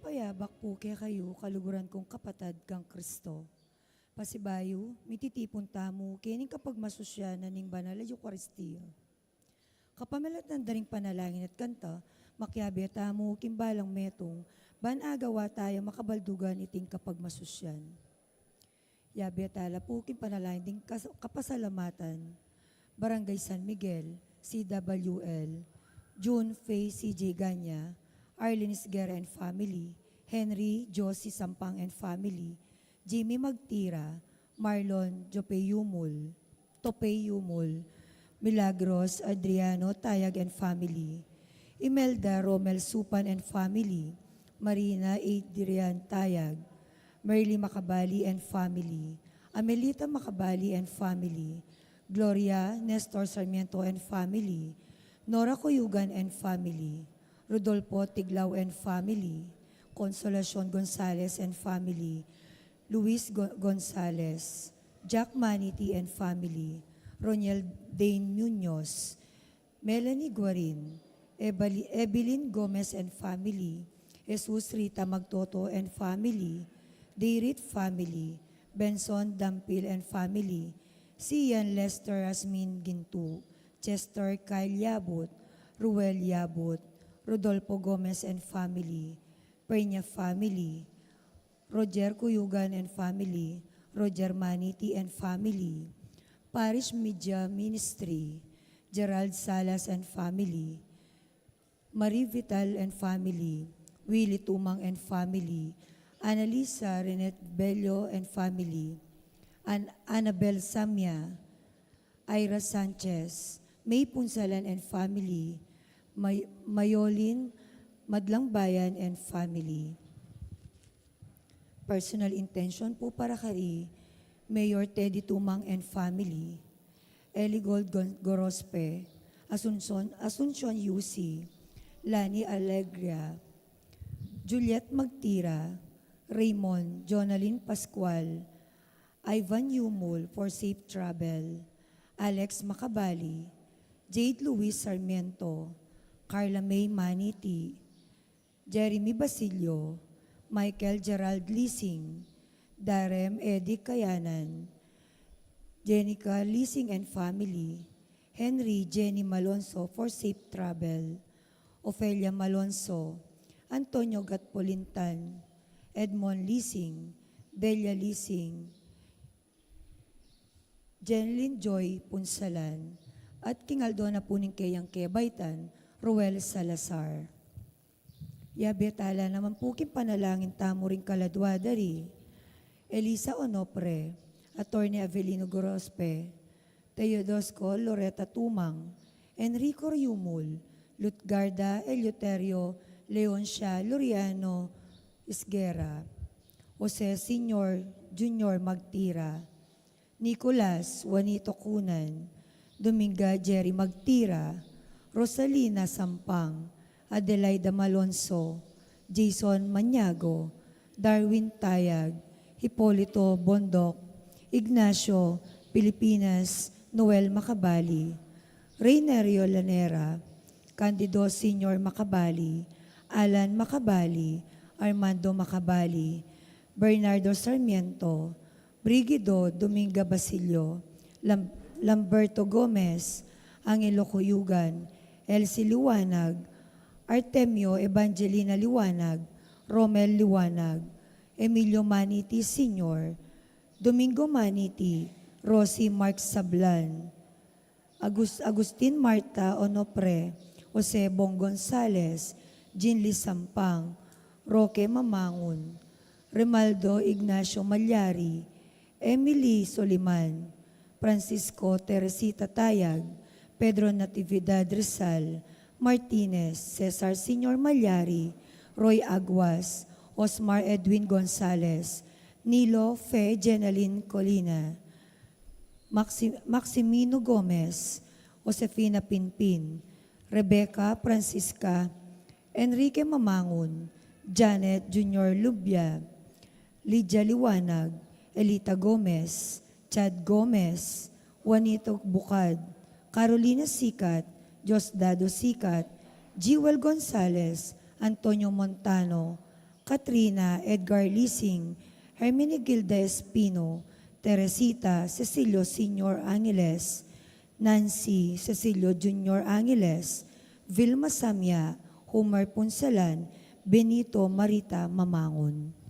Payabak po kaya kayo, kaluguran kong kapatad kang Kristo. Pasibayo, mititipon tamo, kining kapag masusya na ning banal a Eucharistia. Kapamalat ng daring panalangin at kanta, makyabi tamo, kimbalang metong, banagawa tayo makabaldugan iting kapag masusyan. Yabi atala po panalangin ding kapasalamatan, Barangay San Miguel, CWL, June Faye C.J. Ganya, Arlene Isguera and family, Henry Josie Sampang and family, Jimmy Magtira, Marlon Jopeyumul, Topeyumul, Milagros Adriano Tayag and family, Imelda Romel Supan and family, Marina Adrian Tayag, Merly Macabali and family, Amelita Macabali and family, Gloria Nestor Sarmiento and family, Nora Coyugan and family, Rodolfo Tiglao and family, Consolacion Gonzales and family, Luis Gonzales, Jack Maniti and family, Roniel Dane Munoz, Melanie Guarin, Evelyn Gomez and family, Jesus Rita Magtoto and family, Deirit family, Benson Dampil and family, Sian Lester Asmin Gintu, Chester Kyle Yabut, Ruel Yabut, Rodolfo Gomez and family, Peña family, Roger Cuyugan and family, Roger Maniti and family, Parish Media Ministry, Gerald Salas and family, Marie Vital and family, Willie Tumang and family, Annalisa Renette Bello and family, Annabel Samya, Ira Sanchez, May Punsalan and family, Mayolin Madlang Bayan and family. Personal intention po para kay Mayor Teddy Tumang and family, Eligold Gorospe, Asuncion UC, Lani Alegria, Juliet Magtira, Raymond Jonalyn Pascual, Ivan Yumul for safe travel, Alex Macabali, Jade Luis Sarmiento, Carla May Maniti, Jeremy Basilio, Michael Gerald Leasing, Darem Eddie Kayanan, Jenica Leasing and family, Henry Jenny Malonzo for safe travel, Ofelia Malonzo, Antonio Gatpolintan, Edmond Leasing, Delia Leasing, Jeneline Joy Punsalan, at kingaldo na po ning kayang Kebaytan, Ruel Salazar. Yabetala naman po panalangin tamo ring kaladwadari, Elisa Onopre, Attorney Avelino Gorospe, Teodosco Loretta Tumang, Enrico Riumul, Lutgarda Eleuterio Leoncia Loriano Isguera, Jose Senior Junior Magtira, Nicolas Juanito Kunan, Dominga Jerry Magtira, Rosalina Sampang, Adelaida Malonzo, Jason Maniago, Darwin Tayag, Hipolito Bondok, Ignacio Pilipinas, Noel Macabali, Reynerio Lanera, Candido Senior Macabali, Alan Macabali, Armando Macabali, Bernardo Sarmiento, Brigido Dominga Basilio, Lamberto Gomez, Angelo Cuyugan, Elsie Liwanag, Artemio Evangelina Liwanag, Romel Liwanag, Emilio Maniti Sr., Domingo Maniti, Rosie Mark Sablan, Agustin Marta Onopre, Jose Bong Gonzales, Jinli Sampang, Roque Mamangun, Remaldo Ignacio Malyari, Emily Soliman, Francisco Teresita Tayag, Pedro Natividad Rizal, Martinez, Cesar Senior Malyari, Roy Aguas, Osmar Edwin Gonzales, Nilo Fe Jenaline Colina, Maximino Gomez, Josefina Pinpin, Rebecca Francisca, Enrique Mamangun, Janet Junior Lubia, Lydia Liwanag, Elita Gomez, Chad Gomez, Juanito Bukad, Carolina Sikat, Diosdado Sikat, Jewel Gonzales, Antonio Montano, Katrina Edgar Lising, Hermenegilda Espino, Teresita Cecilio Sr. Angeles, Nancy Cecilio Jr. Angeles, Vilma Samya, Homer Punsalan, Benito Marita Mamangon.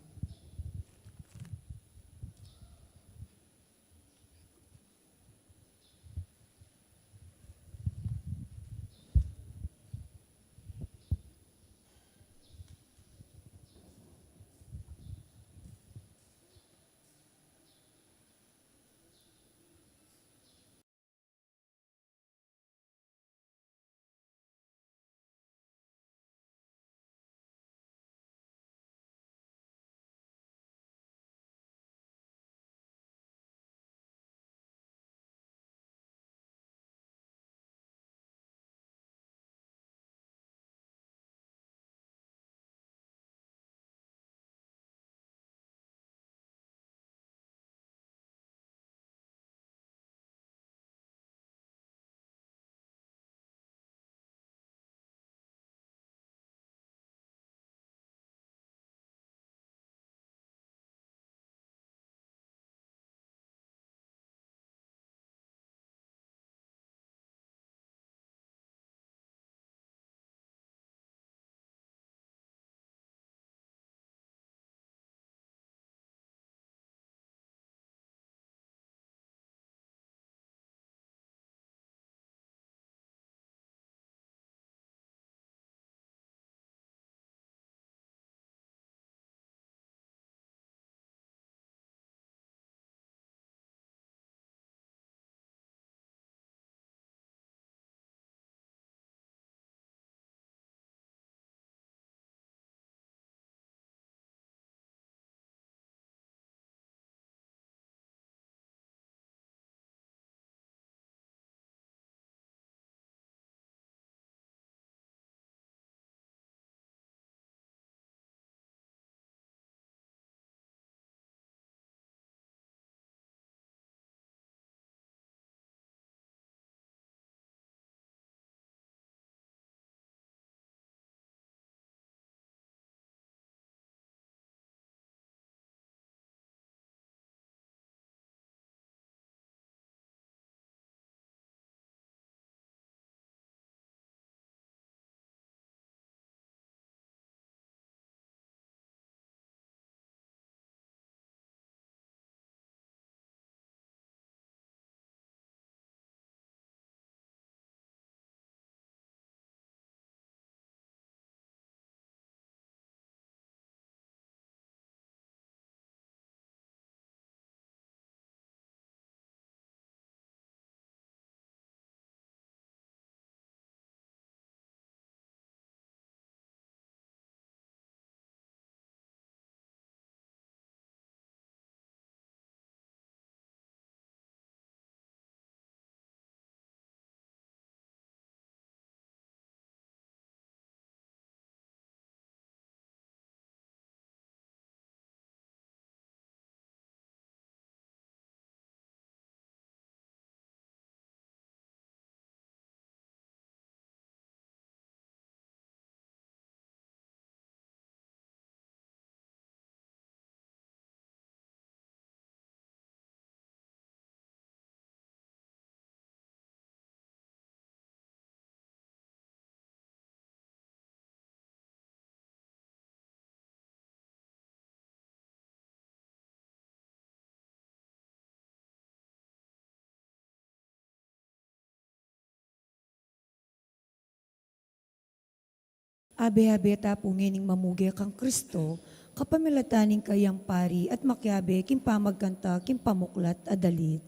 Abe-abe tapungining mamugi kang Kristo, kapamilataning kayang pari at makyabe kimpamagkanta kimpamuklat adalit.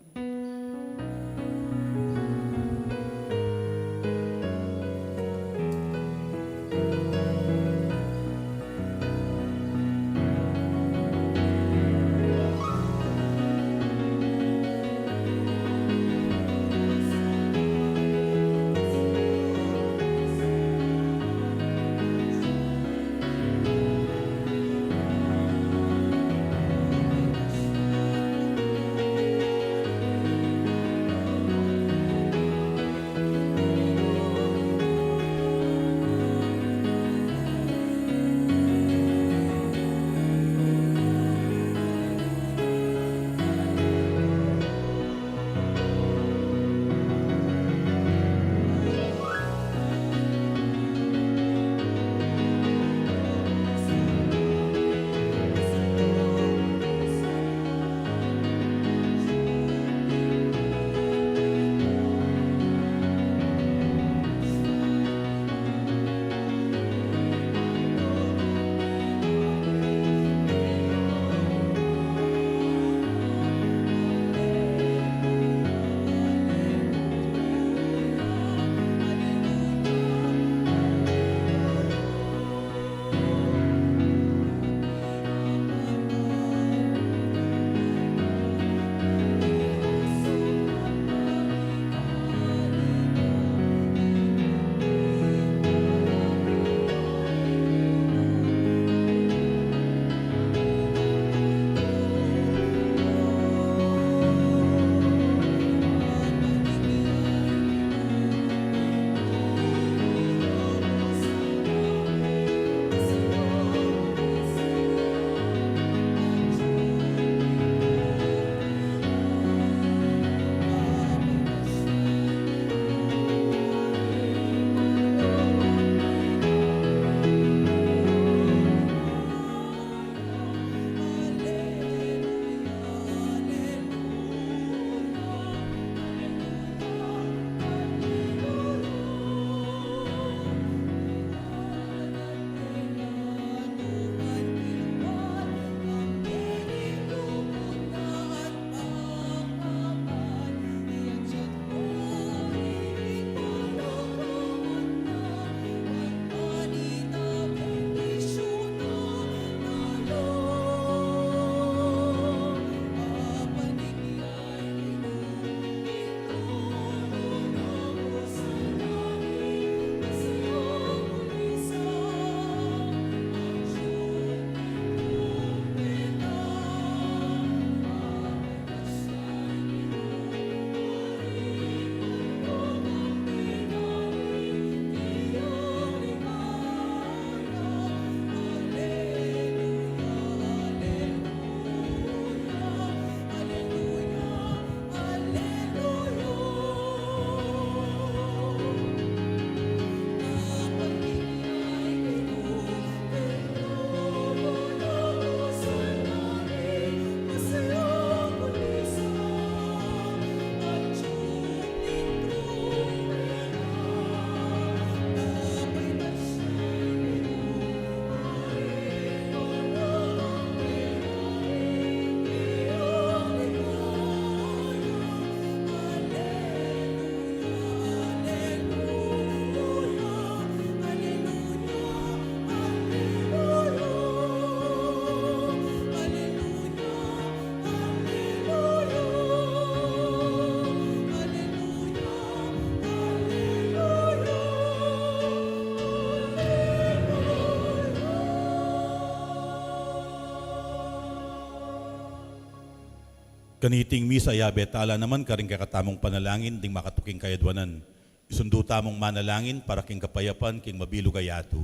Kaniting misa yabe tala naman karing kakatamong panalangin ding makatuking kayadwanan. Isundo tamong manalangin para king kapayapan king mabilog ayatu.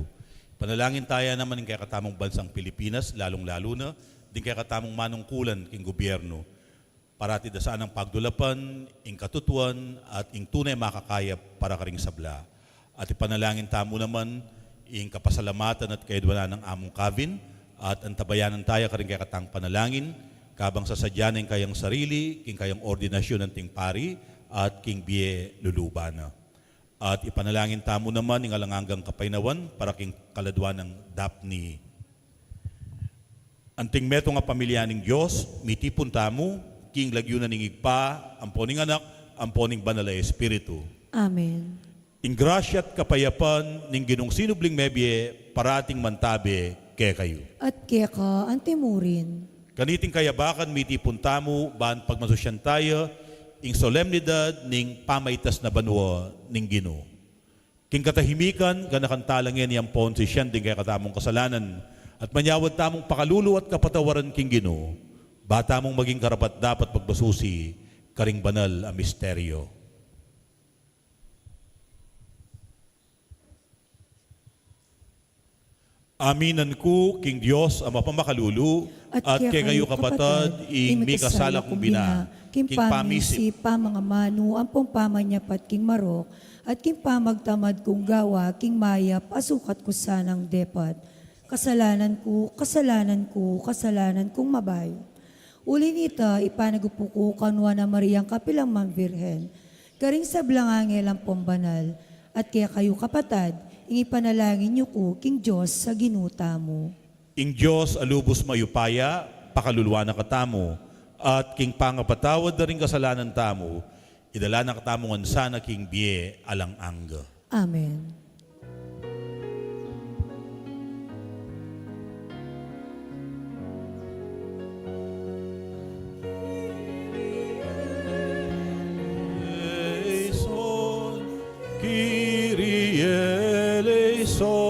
Panalangin tayo naman ing kakatamong bansang Pilipinas, lalong-lalo na ding kakatamong manungkulan king gobyerno. Parati dasaan ang pagdulapan, ing katutuan at ing tunay makakayap para karing sabla. At ipanalangin tamo naman ing kapasalamatan at kayadwanan ng among Kavin at antabayanan tayo karing kakatang panalangin kabang sasadyanin kayang sarili, king kayang ordinasyon ng ting pari, at king biye lulubana. At ipanalangin tamo naman ng alanganggang kapaynawan para king kaladwan ng Daphne. Anting meto nga pamilya ng Diyos, mitipon tamo, king lagyunan ng igpa, amponing anak, amponing banal na Espiritu. Amen. Ing grasya at kapayapan ning ginong sinubling mebye, parating mantabe kaya kayo. At kaya ka, antimurin. Kaniting kayabakan mitipon tamo, baan pagmasusyan tayo, ing solemnidad ning pamaitas na banwa ning Ginoo. King katahimikan, ganakantalangin yang ponsi siyan din kaya katamong kasalanan, at manyawad tamong pakalulu at kapatawaran king Ginoo, bata mong maging karapat dapat pagbasusi, karing banal a misteryo. Aminan ko, King Diyos, ang mapamakalulu, at kaya kayo kapatad, ing may kasala kong bina, King pamisi pa mga manu, ang pamanyapat king marok, at king pamagtamad kong gawa, king mayap, asukat ko sanang depat. Kasalanan ko, kasalanan ko, kasalanan kong mabayo. Uli nita, ipanagupo ko kanwa na Mariang Kapilang Virhen, karing sablang angel ang pambanal, at kaya kayo kapatad, ing ipanalangin niyo ko, king Diyos, sa ginuta mo. Ing Diyos, alubos mayupaya, pakaluluwa na katamo, at king pangapatawad na rin kasalanan tamo, idala na katamongan sana king biye alang angga. Amen. Kyrie eleison.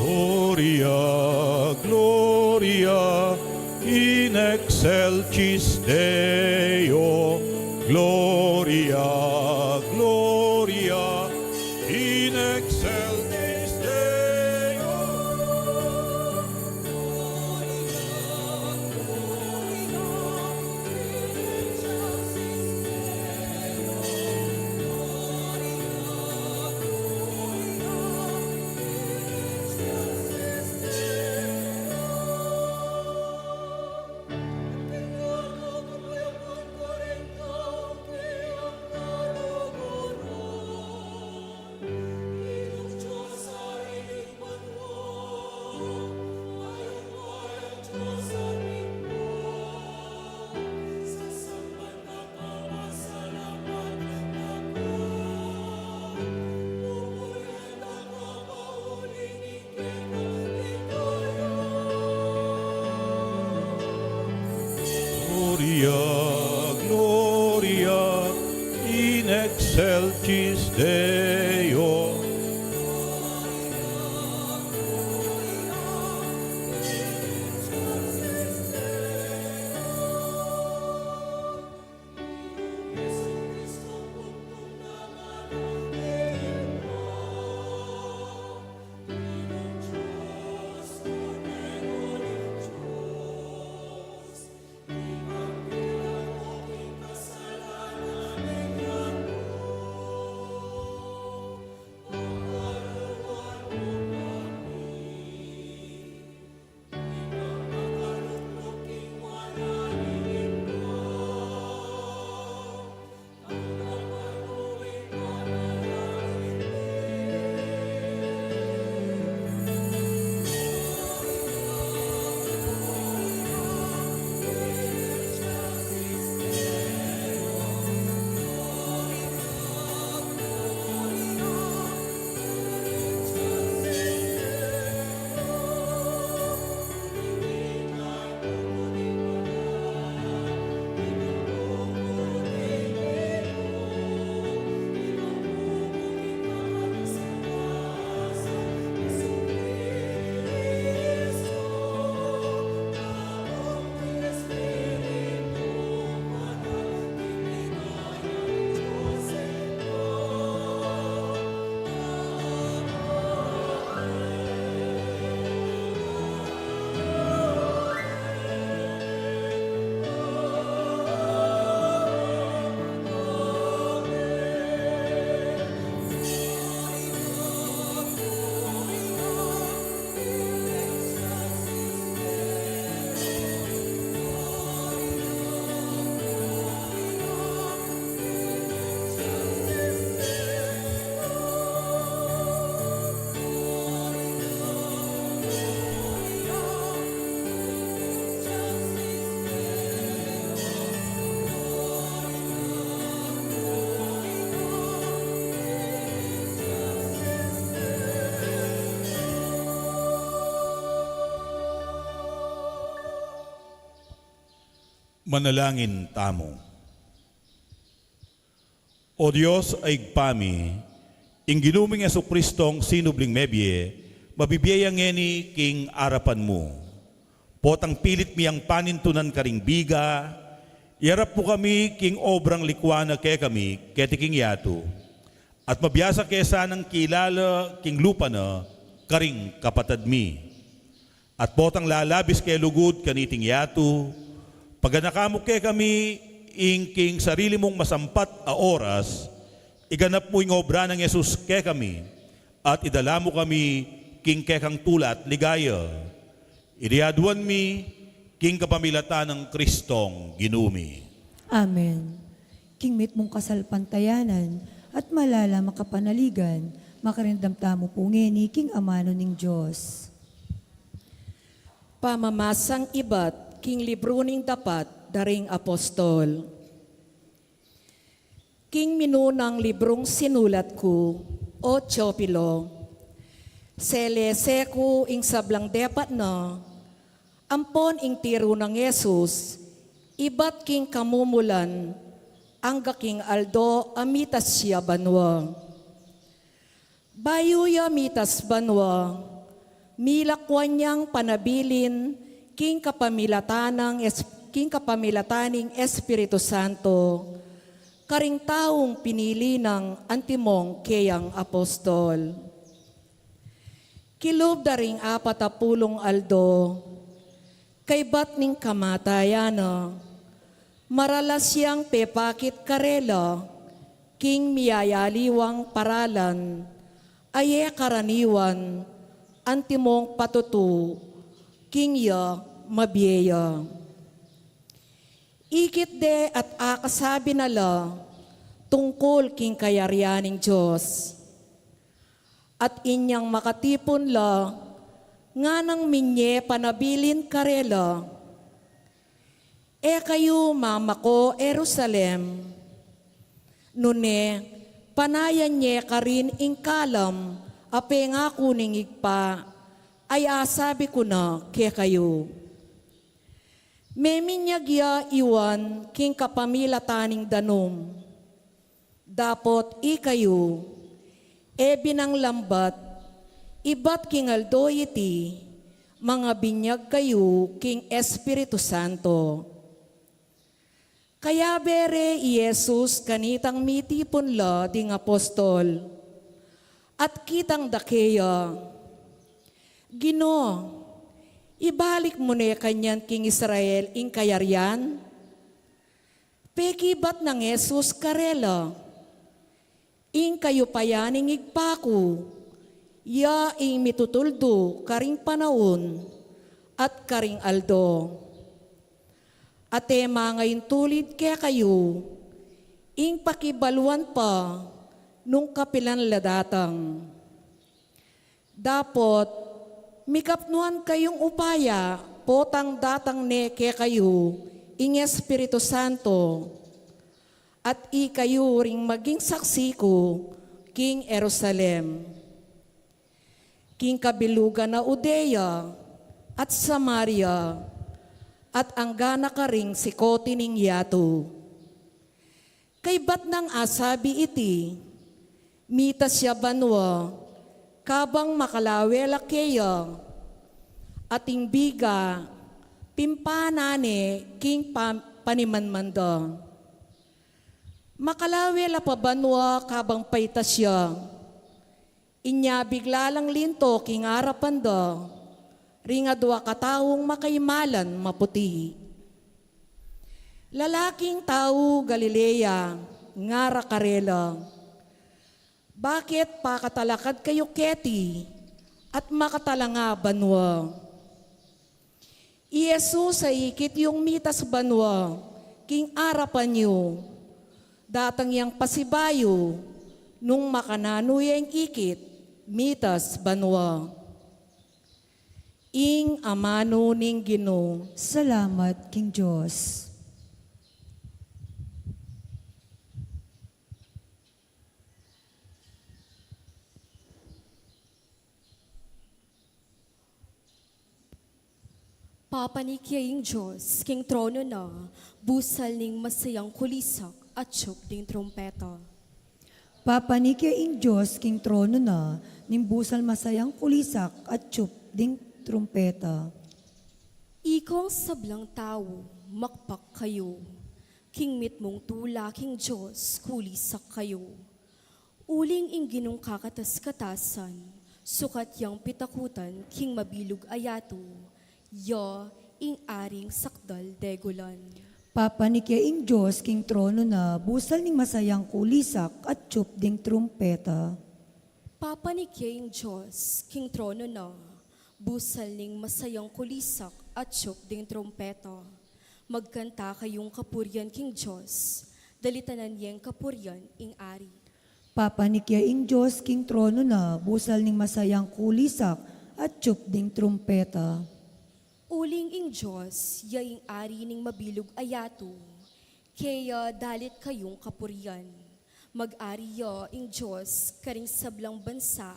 Gloria, Gloria, in excelsis Deo. Gloria, Gloria, in excelsis Deo. Manalangin tamo. O Diyos ay pami, ing ginuming Yesu Kristong sinubling mebye, mabibiyayang ngeni king arapan mo. Potang pilit miyang panintunan karing biga, yarap po kami king obrang likwana ke kami, keti king yato. At mabiyasa kesa ng kilala king lupa na, karing kapatad mi. At potang lalabis kay lugod kaniting yato, paganakamok kay kami, king sarili mong masampat a oras, iganap mo yung obra ng Yesus kay kami, at idala mo kami king kekang tulat ligaya. Iriaduan mi king kapamilatan ng Kristong ginumi. Amen. King mit mong kasalpantayanan at malala makapanaligan, makarindamtamo po ngeni king amano ning Diyos. Pamamasang ibat, king libro ning dapat, daring apostol. King minunang librong sinulat ko, o Teopilo, selese ko ing sablang depat na, ampon ing tiro ng Yesus, ibat king kamumulan, ang gaking aldo amitas siya banwa. Bayuya mitas banwa, milakwan niyang panabilin, king kapamilataning Espiritu Santo, karing taong pinili ng antimong keyang apostol. Kilob daring 40 aldo, kay bat ning kamatayana, maralas siyang pepakit karela, king miyayaliwang paralan, aye karaniwan, antimong patutu, king ya mabiyeya. Ikit de at akasabi nala, tungkol king kayaryaning Diyos. At inyang makatipon la, nga nang minye panabilin karela, e kayo mamako Jerusalem, nune panayan nye karin ing kalam, ape nga kuning igpa, ay asabi ko na ke kayo. Meminyagya iwan king kapamilataning danom, dapot ikayo, e binang lambat, ibat king aldo iti, mga binyag kayo king Espiritu Santo. Kaya bere Yesus kanitang mitipon la ding apostol, at kitang dakeya, Gino, ibalik mo ne kanyan king Israel ing kayaryan? Pekibat ng Yesus karela, ing kayo payaning igpaku, ya ing mitutuldo karing panahon at karing aldo. Ate ngayon tulid kaya kayo, ing pakibaluan pa nung kapilan ladatang. Dapot, mikapnuan kayong upaya, potang datang ne kaya kayo, ing Espiritu Santo, at ikayo ring maging saksi ko, king Jerusalem, king kabilugan na Udea, at Samaria, at anggana ka ring sikote ning yato. Kay bat nang asabi iti, mitas siya banwa, kabang makalawela keya, ating biga, pimpanane king panimanmanda. Makalawela pa banwa kabang paitas siya, inya biglalang linto king arapanda, ringa dua katawong makaimalan maputi. Lalaking tao Galilea, ngara karela, bakit pakatalakad kayo keti at makatalanga banwa? Iyesus sa ikit yung mitas banwa, king arapan niyo, datang yang pasibayo, nung makanano yung ikit, mitas banwa. Ing amano ning Ginoo. Salamat, King Diyos. Papanikyaing Diyos, king trono na, busal ning masayang kulisak at tiyok ding trompeta. Papanikyaing Diyos, king trono na, nimbusal masayang kulisak at tiyup ding trumpeta. Ikaw ang sablang tao, makpak kayo. King mit mong tula, king Diyos, kulisak kayo. Uling ingginong kakatas-katasan, sukat yang pitakutan, king mabilog ayato, ya ing aring sakdal degulan. Papanikyaing Diyos, king trono na, busal ning masayang kulisak at tiyup ding trumpeta. Papanikyaing Diyos, king trono na, busal ning masayang kulisak at tiyok ding trompeta. Magkanta kayong kapuryan, king Diyos, dalitanan niyang kapuryan ing ari. Papanikyaing Diyos, king trono na, busal ning masayang kulisak at tiyup ding trumpeta. Uling ing Diyos, yaing ari ning mabilog ayato, kaya dalit kayong kapuryan. Mag-ari ya ing Diyos, karing sablang bansa,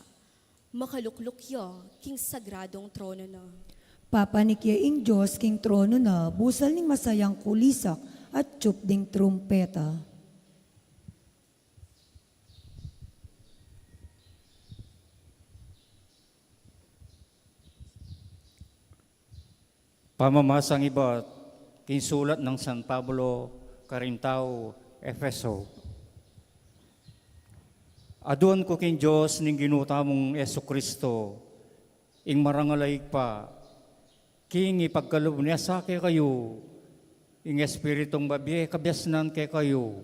makalukluk ya, king sagradong trono na. Papanikyaing Diyos, king trono na, busal ning masayang kulisak at tiyup ding trumpeta. Pamamasang iba, kinsulat ng San Pablo, Carintao, Efeso. Adun ko king Diyos ning ginuta mong Yesu Kristo, ing marangalay pa, king ipagkalob niya sa kayo, ing espiritong babiye kabyasnan kay kayo,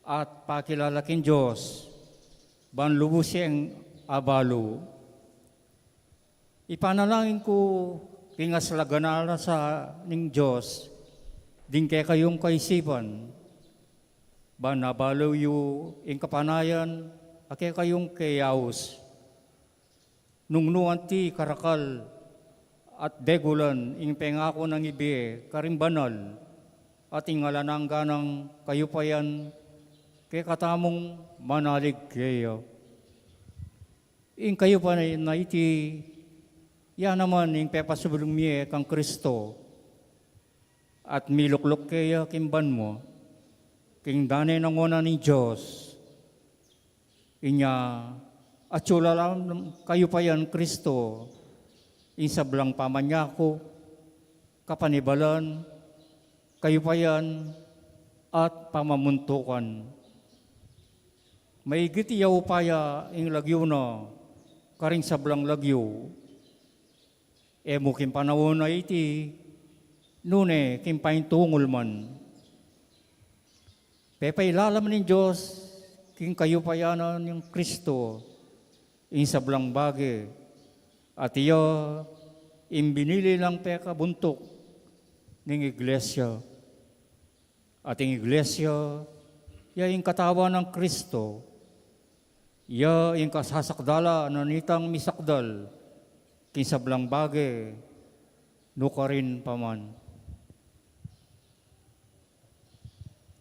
at pakilala king Diyos, banlubo siyang abalo. Ipanalangin ko, kingas laganala sa ning Diyos, din kay kayong kaisipan, ba nabalaw yu ing kapanayan, ake kayong kayaos. Nung nuanti karakal at degulan, ing pengako ng ibi, karimbanal, at ingalanang ganang kayo pa yan, kay katamong manalig kayo. Ing kayo pa na iti, yan naman yung pepasubulong miye kang Kristo at miluklok kaya kimban mo king danay ng una ni Diyos inya at sula lang kayo pa yan Kristo insablang pamanyako kapanibalan kayo pa yan at pamamuntukan may gitiyaw paya ing lagyo na karing sablang lagyo mo kim panahon na iti, nune kim paintungol man. Pepailalam ng Diyos, king kayo payanan yung Kristo, in sablang bagay, at iyo, imbinili lang peka buntok ng iglesia. At yung iglesia, ya yung katawan ng Kristo, ya yung kasasakdala na nitang misakdal, kinsablang bagay, nukarin paman.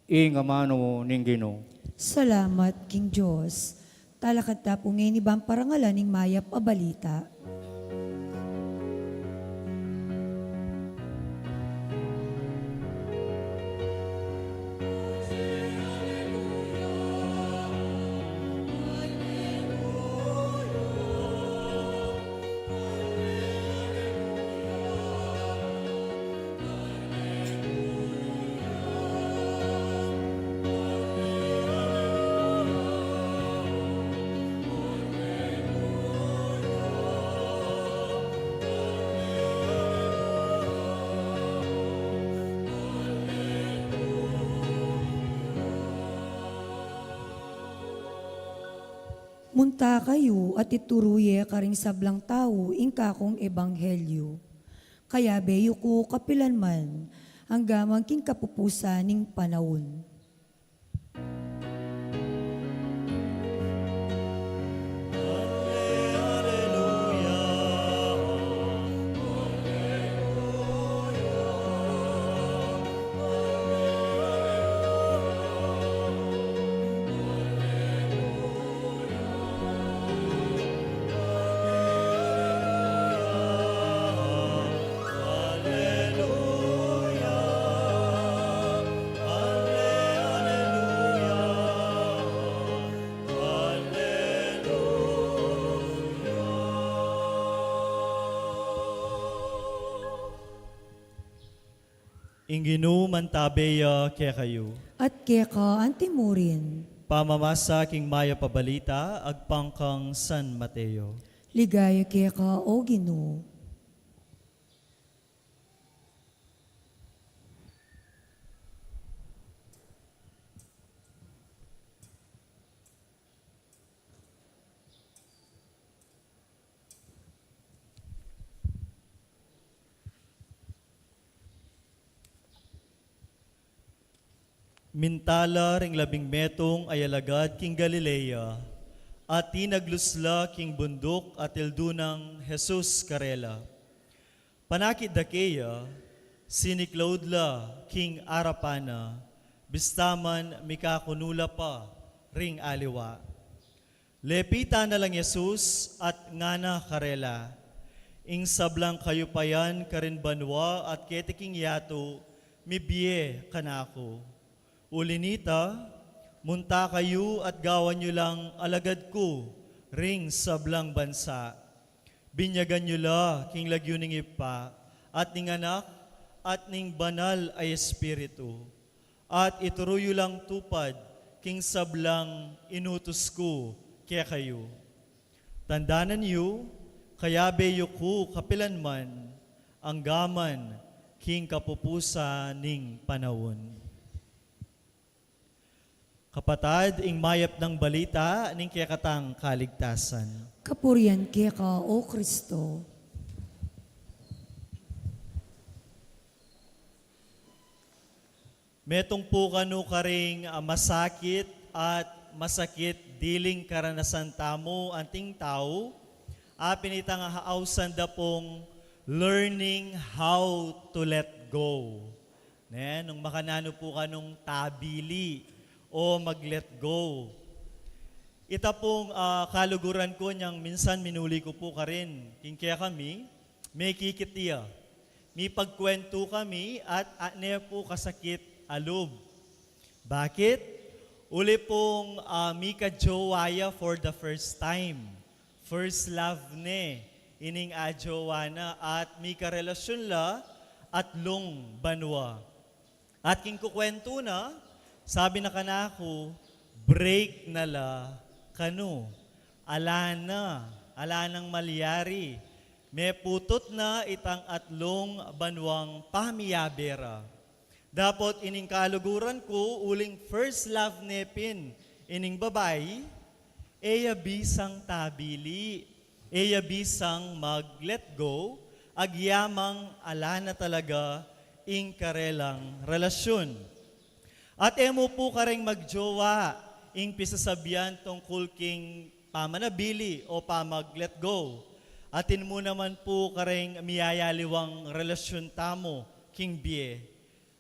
Ingamano ning Ginoo. Salamat, King Diyos. Talakad ta po ngayon ibang parangalan ning mayap a balita. Munta kayo at ituruye karing sablang tao ingka kong ebanghelyo. Kaya beyo ko kapilan man, hanggang king kapupusan ning panahon. Inginu mantabeya kaya kayo. At keka antimurin, Pamamasa king maya pabalita, agpangkang San Mateo. ligaya keka o Ginoo. Mintala ring 17 ay alagad king Galilea, at tinaglusla king bundok at ildunang Jesus karela. Panakit dakeya, siniklaudla king arapana, bistaman mikakunula pa ring aliwa. Lepita na lang Jesus at ngana karela, ing sablang kayo payan karin banwa at ketiking yato, mibye kanako. Ulinita, munta kayo at gawan nyo lang alagad ko, ring sablang bansa. Binyagan nyo la, king lagyo ning ipa, at ning anak, at ning banal ay espiritu. At ituruyo lang tupad, king sablang inutos ko, kaya kayo. Tandanan nyo, kaya beyo ko kapilanman, ang gaman, king kapupusa ning panahon. Kapatad, ing mayap ng balita, ning kiyakatang kaligtasan. Kapurian keka o Kristo. Metong po kanu karing masakit at masakit diling karanasan tamo anting tao, pinitang haausan da pong learning how to let go. Nung makanano po kanong tabili o mag-let go. Ita pong kaluguran ko niyang minsan minuli ko po ka rin. Kaya kami, may kikitiya. May pagkwento kami at ane po kasakit alob. Bakit? Uli pong may kajowaya for the first time. First love ne, ining ajowa na at may karelasyon la at long banwa. At king kukwento na, sabi na kanako, break na la kanu. Ala nang malyari. May putot na itang atlong banwang pamiyabera. Dapat ining kaluguran ko, uling first love nepin, ining babae, eya bisang tabili, eya bisang mag-let go, agyamang ala na talaga ing karelang relasyon. At emo po karing magjowa, ing pisasabihan tungkol king pamanabili o pamag-let go. Atin mo naman po karing miyayaliwang relasyon tamo, king biye.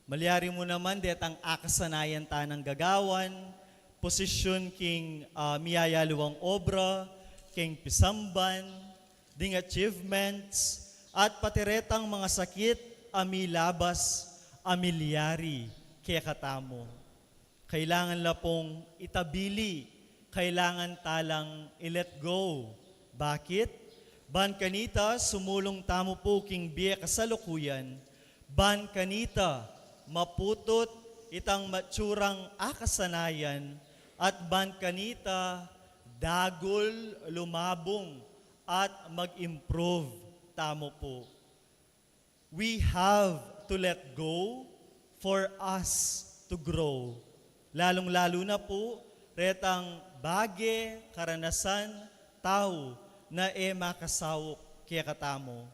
Malyari mo naman detang akasanayan tanang gagawan, posisyon king miyayaliwang obra, king pisamban, ding achievements, at patiretang mga sakit, amilabas, amilyari, kaya katamo. Kailangan la pong itabili, kailangan talang i-let go. Bakit? Ban kanita, sumulong tamo po king biye kasalukuyan, ban kanita, maputot itang matsurang akasanayan, at ban kanita, dagol, lumabong, at mag-improve tamo po. We have to let go for us to grow. Lalong-lalo na po, retang bage, karanasan, tao na makasawok kaya katamo.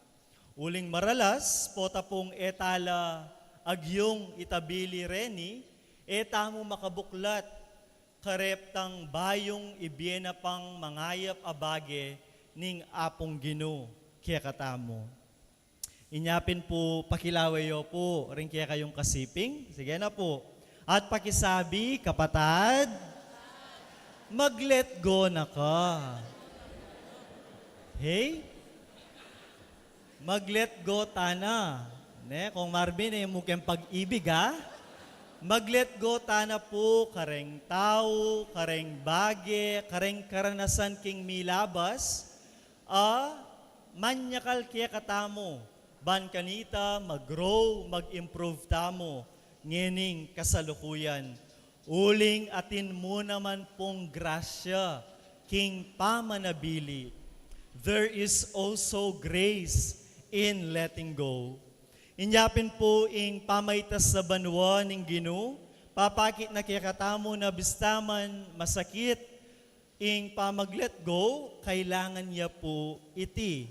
Uling maralas, pota pong etala agyong itabili reni, etamo makabuklat, kareptang bayong ibiena pang mangayap abage ning apong Ginoo kaya katamo. Inyapin po, pakilawayo po, rin kaya kayong kasiping. Sige na po. At pakisabi, kapatad, mag-let go na ka. Hey? Mag-let go tana. Kung Marvin, mukhang pag-ibig ha? Mag-let go tana po, kareng tao, kareng bage, kareng karanasan king milabas, manyakal kaya katamo, ban kanita mag-grow, mag-improve tamo, ngening kasalukuyan. Uling atin mo naman pong grasya, king pamanabili. There is also grace in letting go. Inyapin po ing pamaytas sa banwa ning Ginoo, papakit na kayakatamo na bistaman masakit, ing pamag-let go, kailangan niya po iti.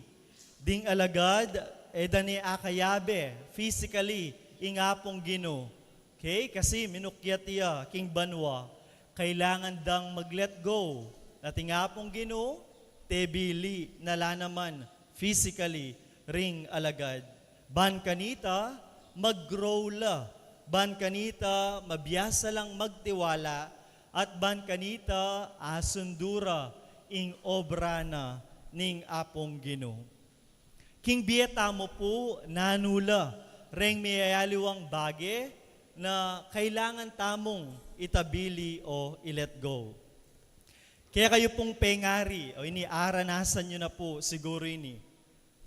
Ding alagad, dani akayabe, physically, ing apong Ginoo. Okay? Kasi minukyat iya, king banwa, kailangan dang mag-let go. Nating apong Ginoo, tebili, nala naman, physically, ring alagad. Ban kanita, mag-grow la. Ban kanita, mabiyasa lang magtiwala. At ban kanita, asundura, ing obra na, ning apong Ginoo. King bieta mo po, nanula, ring mayayaliwang bage, na kailangan tamong itabili o i-let go. Kaya kayo pong pengari, o ini aranasan nyo na po siguro ini.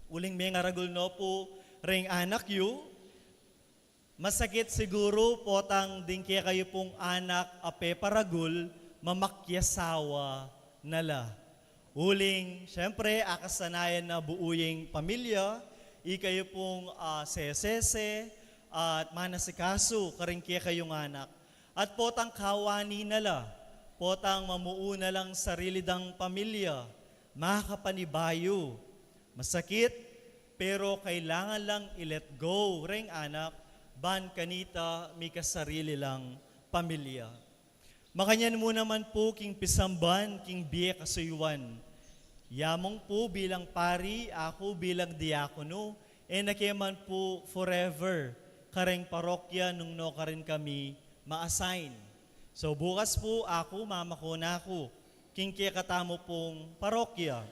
Uling may ngaragol no po, ring anak yu, masakit siguro potang din kaya kayo pong anak ape paragul, mamakyasawa nala. Uling, syempre, akasanayan na buuying pamilya, ikayo pong sesese, at manasikaso, karing kaya kayong anak. At potang kawani nala, potang mamuuna lang sarili dang pamilya, makapanibayo. Masakit, pero kailangan lang i-let go, ring anak, ban kanita, may kasarili lang pamilya. Makanyan mo naman po king pisamban, king biye kasuyuan. Yamong po bilang pari, ako bilang diakono, nakiyaman po forever, kareng parokya nung no karin kami ma-assign. So bukas po ako, mama ko na ako, king kaya katamo pong parokya.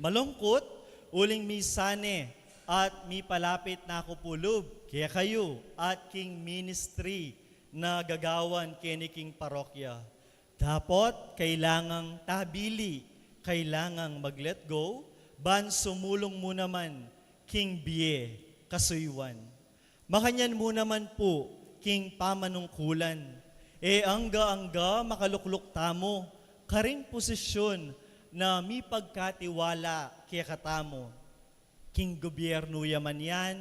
Malungkot, uling misane, at mi palapit na ako pulub, kaya kayo, at king ministry na gagawan kini king parokya. Dapat kailangang tabili, kailangang mag-let go, ban sumulong mo naman, king biye, kasuywan. Makanyan mo naman po, king pamanungkulan. Angga-angga makalukluk tamo, karing posisyon na mi pagkatiwala kaya katamo. King gobyerno yaman yan,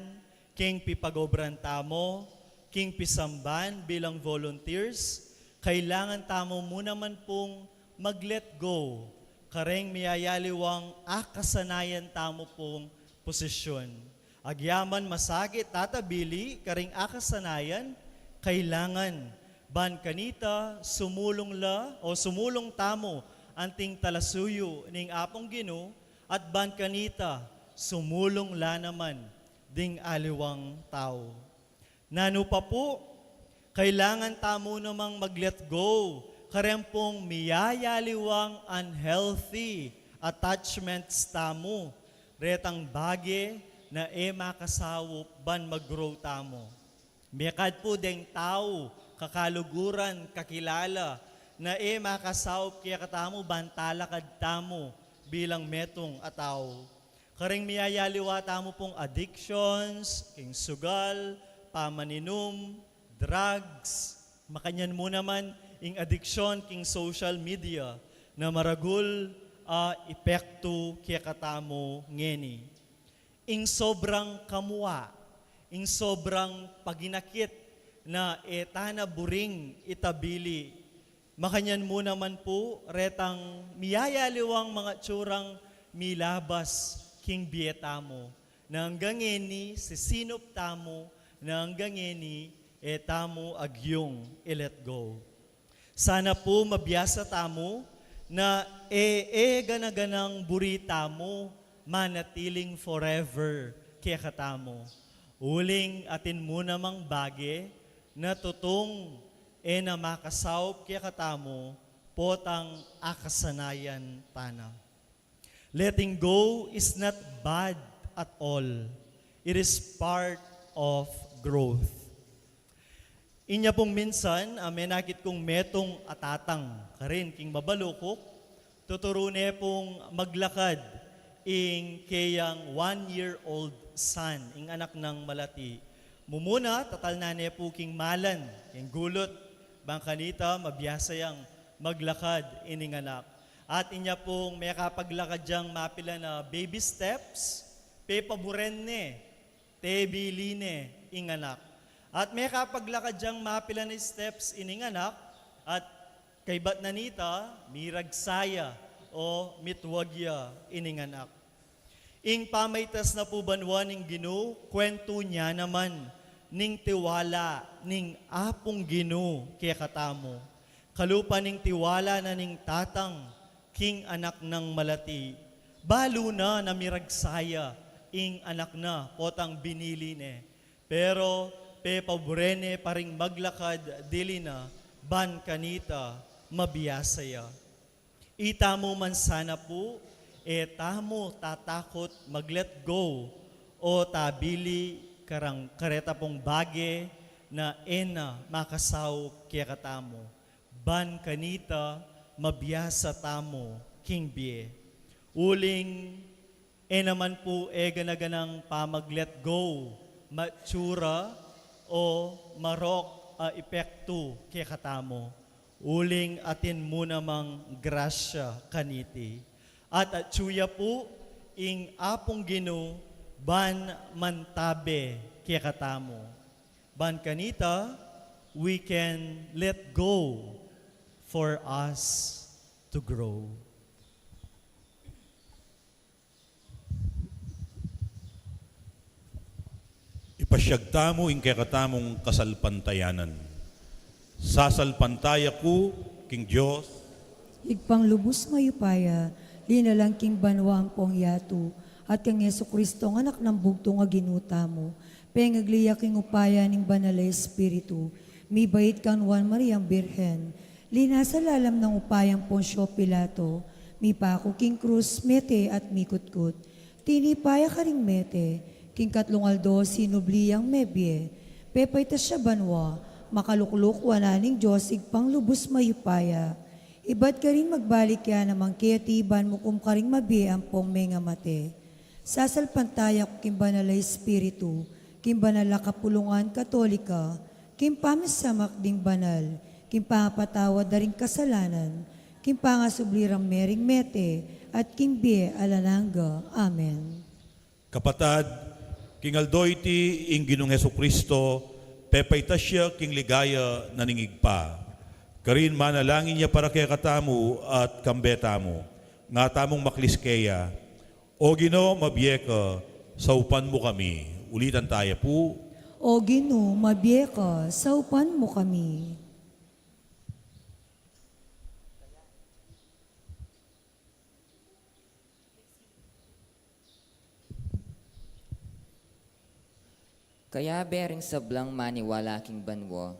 king pipagobran tamo, king pisamban bilang volunteers, kailangan tamo mo naman pong mag-let go, kareng miyayaliwang akasanayan tamo pong posisyon. Agyaman masakit tatabili, karing akasanayan, kailangan ban kanita sumulong la o sumulong tamo anting talasuyo ning apong Ginoo, at ban kanita sumulong la naman ding aliwang tao. Nano pa po, kailangan tamo namang mag-let go, karempong miyayaliwang unhealthy attachments tamo, retang bage na makasawop ban mag-grow tamo. Mekad po deng tao, kakaluguran, kakilala, na makasawop kaya katamo ban talakad tamo bilang metong ataw. Karing miyayaliwa tamo pong addictions, king sugal, pamaninom, drugs, makanyan mo naman ing addiction king social media na maragul epekto kaya katamo ngeni. Ing sobrang kamuwa, ing sobrang paginakit na etana buring itabili. Makanyan mo naman po, retang miyayaliwang mga tsurang milabas king bietamo. Na hanggang eni, sisinop tamo, na hanggang eni, tamo agyong i-let go. Sana po mabiyasa tamo na ganaganang burita mo, manatiling forever kaya katamo. Uling atin mo namang bage na tutong na makasawop kaya katamo potang akasanayan tana. Letting go is not bad at all. It is part of growth. Inya pong minsan, menakit kong metong atatang, karin king babalukok, tuturo pong maglakad ing kayang 1-year-old son, ing anak ng malati. Mumuna, tatal na niya po king malan, king gulot, bang kanita, mabiyasayang maglakad ining anak. At inya pong may kapaglakad diyang mapila na baby steps, pe paboren ne, te biline, ing anak. At may kapaglakad diyang mapila na steps ining anak, at kay bat nanita, miragsaya o mitwagya ining anak. Ing pamaytas na po banwan ning Ginoo, kwento niya naman ning tiwala ning apong Ginoo kaya katamo. Kalupa ning tiwala na ning tatang king anak ng malati. Balo na namiragsaya ing anak na potang binili ne. Pero pe paborene paring maglakad dili na ban kanita mabiyasaya. Itamo man sana po tamo tatakot mag-let go o tabili karang kareta pong bage na ena makasaw kaya katamo. Ban kanita mabiyasa tamo king bie. Uling naman po ganaganang pamag-let go, matsura o marok epekto kaya katamo. Uling atin muna mang grasya kaniti. At atsuya po, ing apong Ginoo, ban mantabe kaya katamo. Ban kanita, we can let go for us to grow. Ipasyagta mo ing kakatamong kasalpantayanan. Sasalpantaya ko, King Diyos, Igpang lubos mayupaya, linalang king banwa ang pong yatu, at kang Yesu Kristo ang anak ng bugto nga ginuta mo. Pengagliya king upaya ning banalay Espiritu, mi bait kang Juan Mariang Birhen, linasa lalam ng upayang Ponsyo Pilato, mi pako king krus, mete at mikutkut. Tinipaya ka ring mete, king katlungaldo sinubliyang mebye, pepay ta siya banwa, makalukluk wananing Diyos igpang lubos mayupaya. Iba't ka rin magbalik ya namang kiyatiban mo kum ka rin mabi ang pong mga mate. Sasalpantaya ko kim banalay Espiritu, kim banala kapulungan katolika, kim pamisamak ding banal, kim pangapatawa daring kasalanan, kim pangasublirang mering mete, at kim bie alananga. Amen. kapatad, King Aldoyti, ing Ginong Heso Kristo, pepaytas siya king ligaya naningigpa. Karin manalangin niya para kay katamu at kambeta mo, nga tamong makliskeya. O Ginoo, mabiyeka, saupan mo kami. Ulitan tayo po. O Ginoo, mabiye ka, saupan mo kami. Kaya bering sablang maniwala king banwo,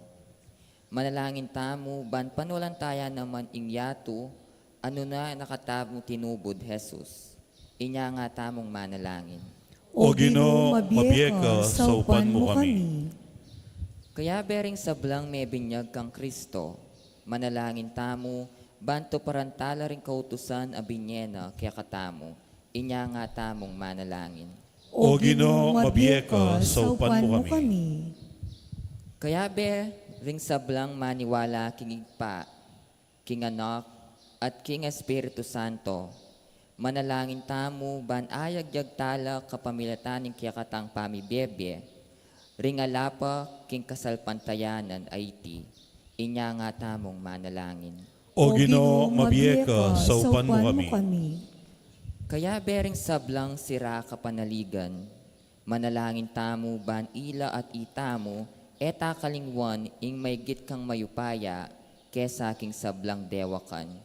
manalangin tamo, ban panulan taya naman ingyatu, ano na nakatamo tinubod Jesus. Inya nga tamong manalangin. O Ginoo, mabiye ka, saupan mo kami. Kaya bering sablang may binyag kang Kristo, manalangin tamo, banto parantala ring kautusan a binyena kaya katamo, inya nga tamong manalangin. O Ginoo, mabiye ka, saupan mo kami. Kaya ring sablang maniwala king igpa, king anak, at king Espiritu Santo, manalangin tamo, ban ayag yagtala kapamilataning kiyakatang pamibebe, ring alapa king kasalpantayanan ay ti, inya nga tamong manalangin. O Ginoo, mabiye ka, saupan mo kami. Kaya bering sablang sira kapanaligan, manalangin tamo, ban ila at itamo, eta kalingwan ing maygit kang mayupaya, kesa king sablang dewakan,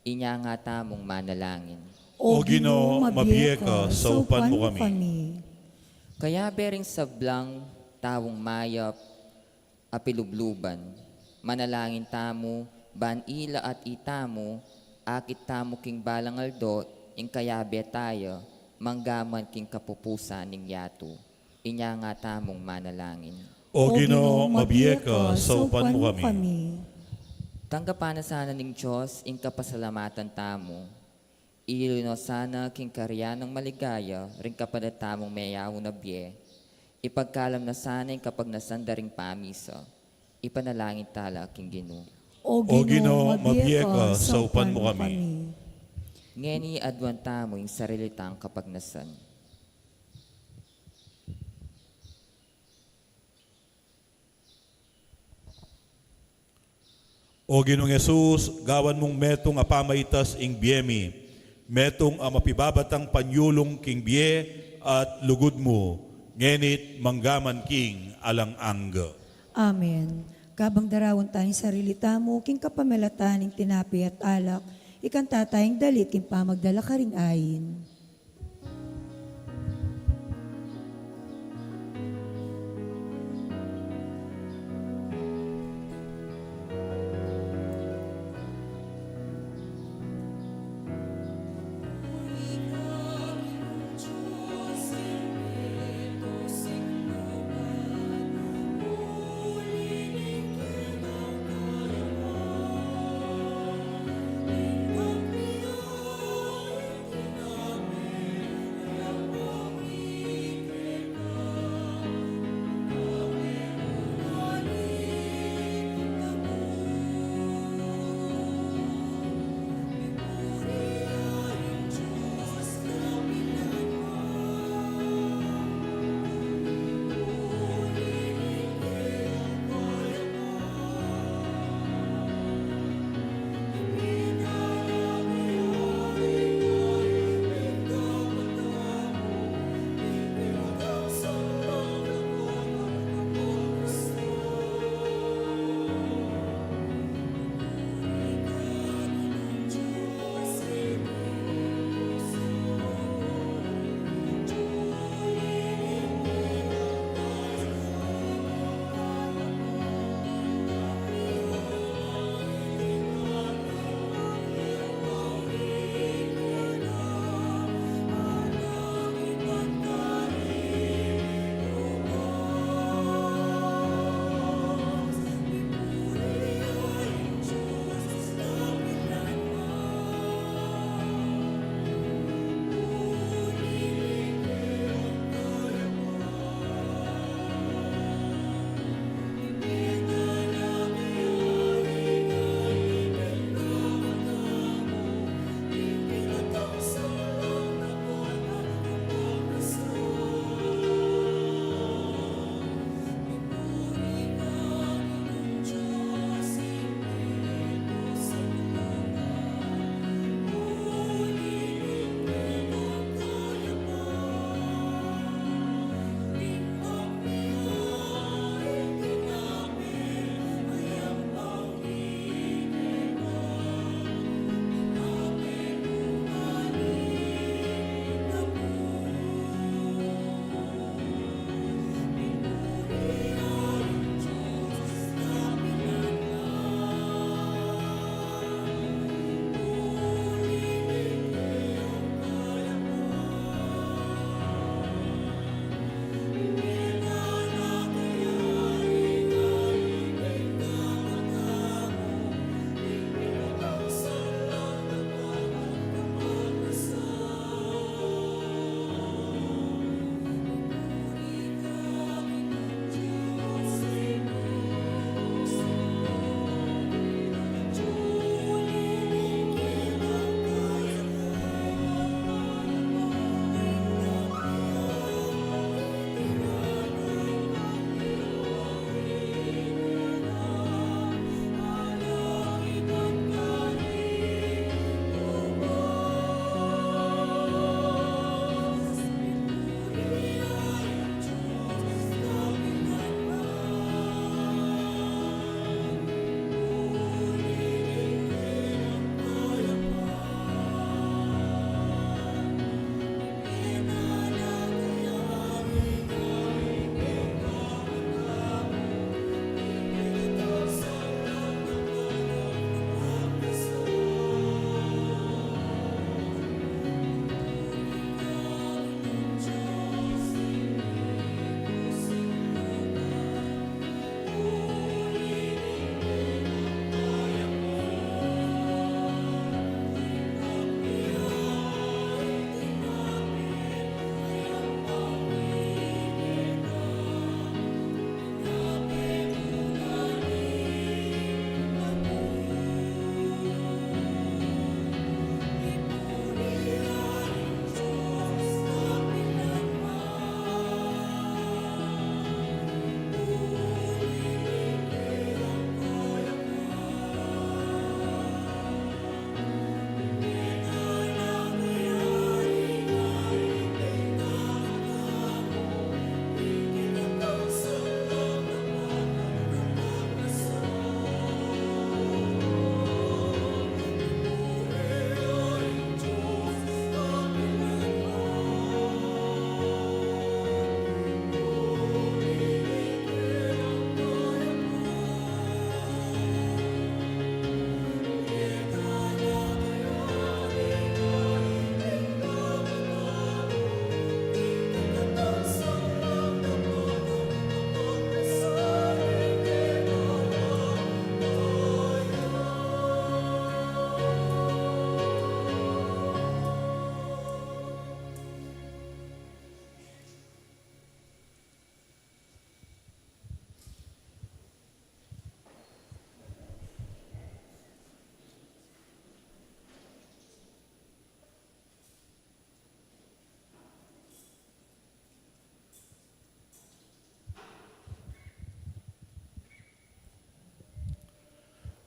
inya nga tamong manalangin. O Ginoo, mabiye ka, saupan mo kami. Kaya bering sablang tawong mayap, apilubluban, manalangin tamo, ban ila at itamo, akit tamo king balangaldo, ing kayabe tayo, manggaman king kapupusan ning yatu, inya nga tamong manalangin. O Ginoo, mabiye ka, saupan mo kami. Tanggapan na sana ning Diyos, ing kapasalamatan tamo, Ilino sana king karya ng maligaya, ring kapadatamong mayaw na biye. Ipagkalam na sana kapag nasandaring pamisa. Ipanalangin tala king Ginoo. O O Ginoo, Ginoo, mabiye ka, saupan mo kami. Ngeni adwan tamo yung sarilitang kapagnasan. O Ginoong Jesus, gawan mong metong apamaitas ing biyemi, metong mapibabatang panyulong king biye at lugod mo, ngenit manggaman king alang angga. Amen. Kabang darawon tayong sarili tamo, king kapamelatan ng tinapi at alak, ikanta tayong dalit, king pamagdala ka ring ayin.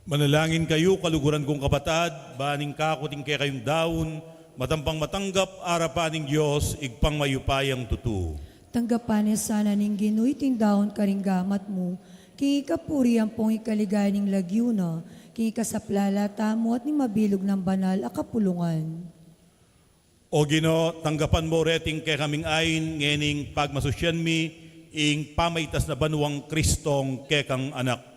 Manalangin kayo, kaluguran kong kapatad, baning kakuting kay kayong daon, matampang matanggap, arapaning Diyos, igpang mayupayang tutu. Tanggapan niya sana ning Ginoy tindaon karinggamat mo, king ikapuri ang pong ikaliganing lagyuna, king ikasaplala tamo at ning mabilog ng banal a kapulungan. O Gino, tanggapan mo reting kay kaming ayin, ngening pagmasusyan mi, ing pamaitas na banwang Kristong kekang anak.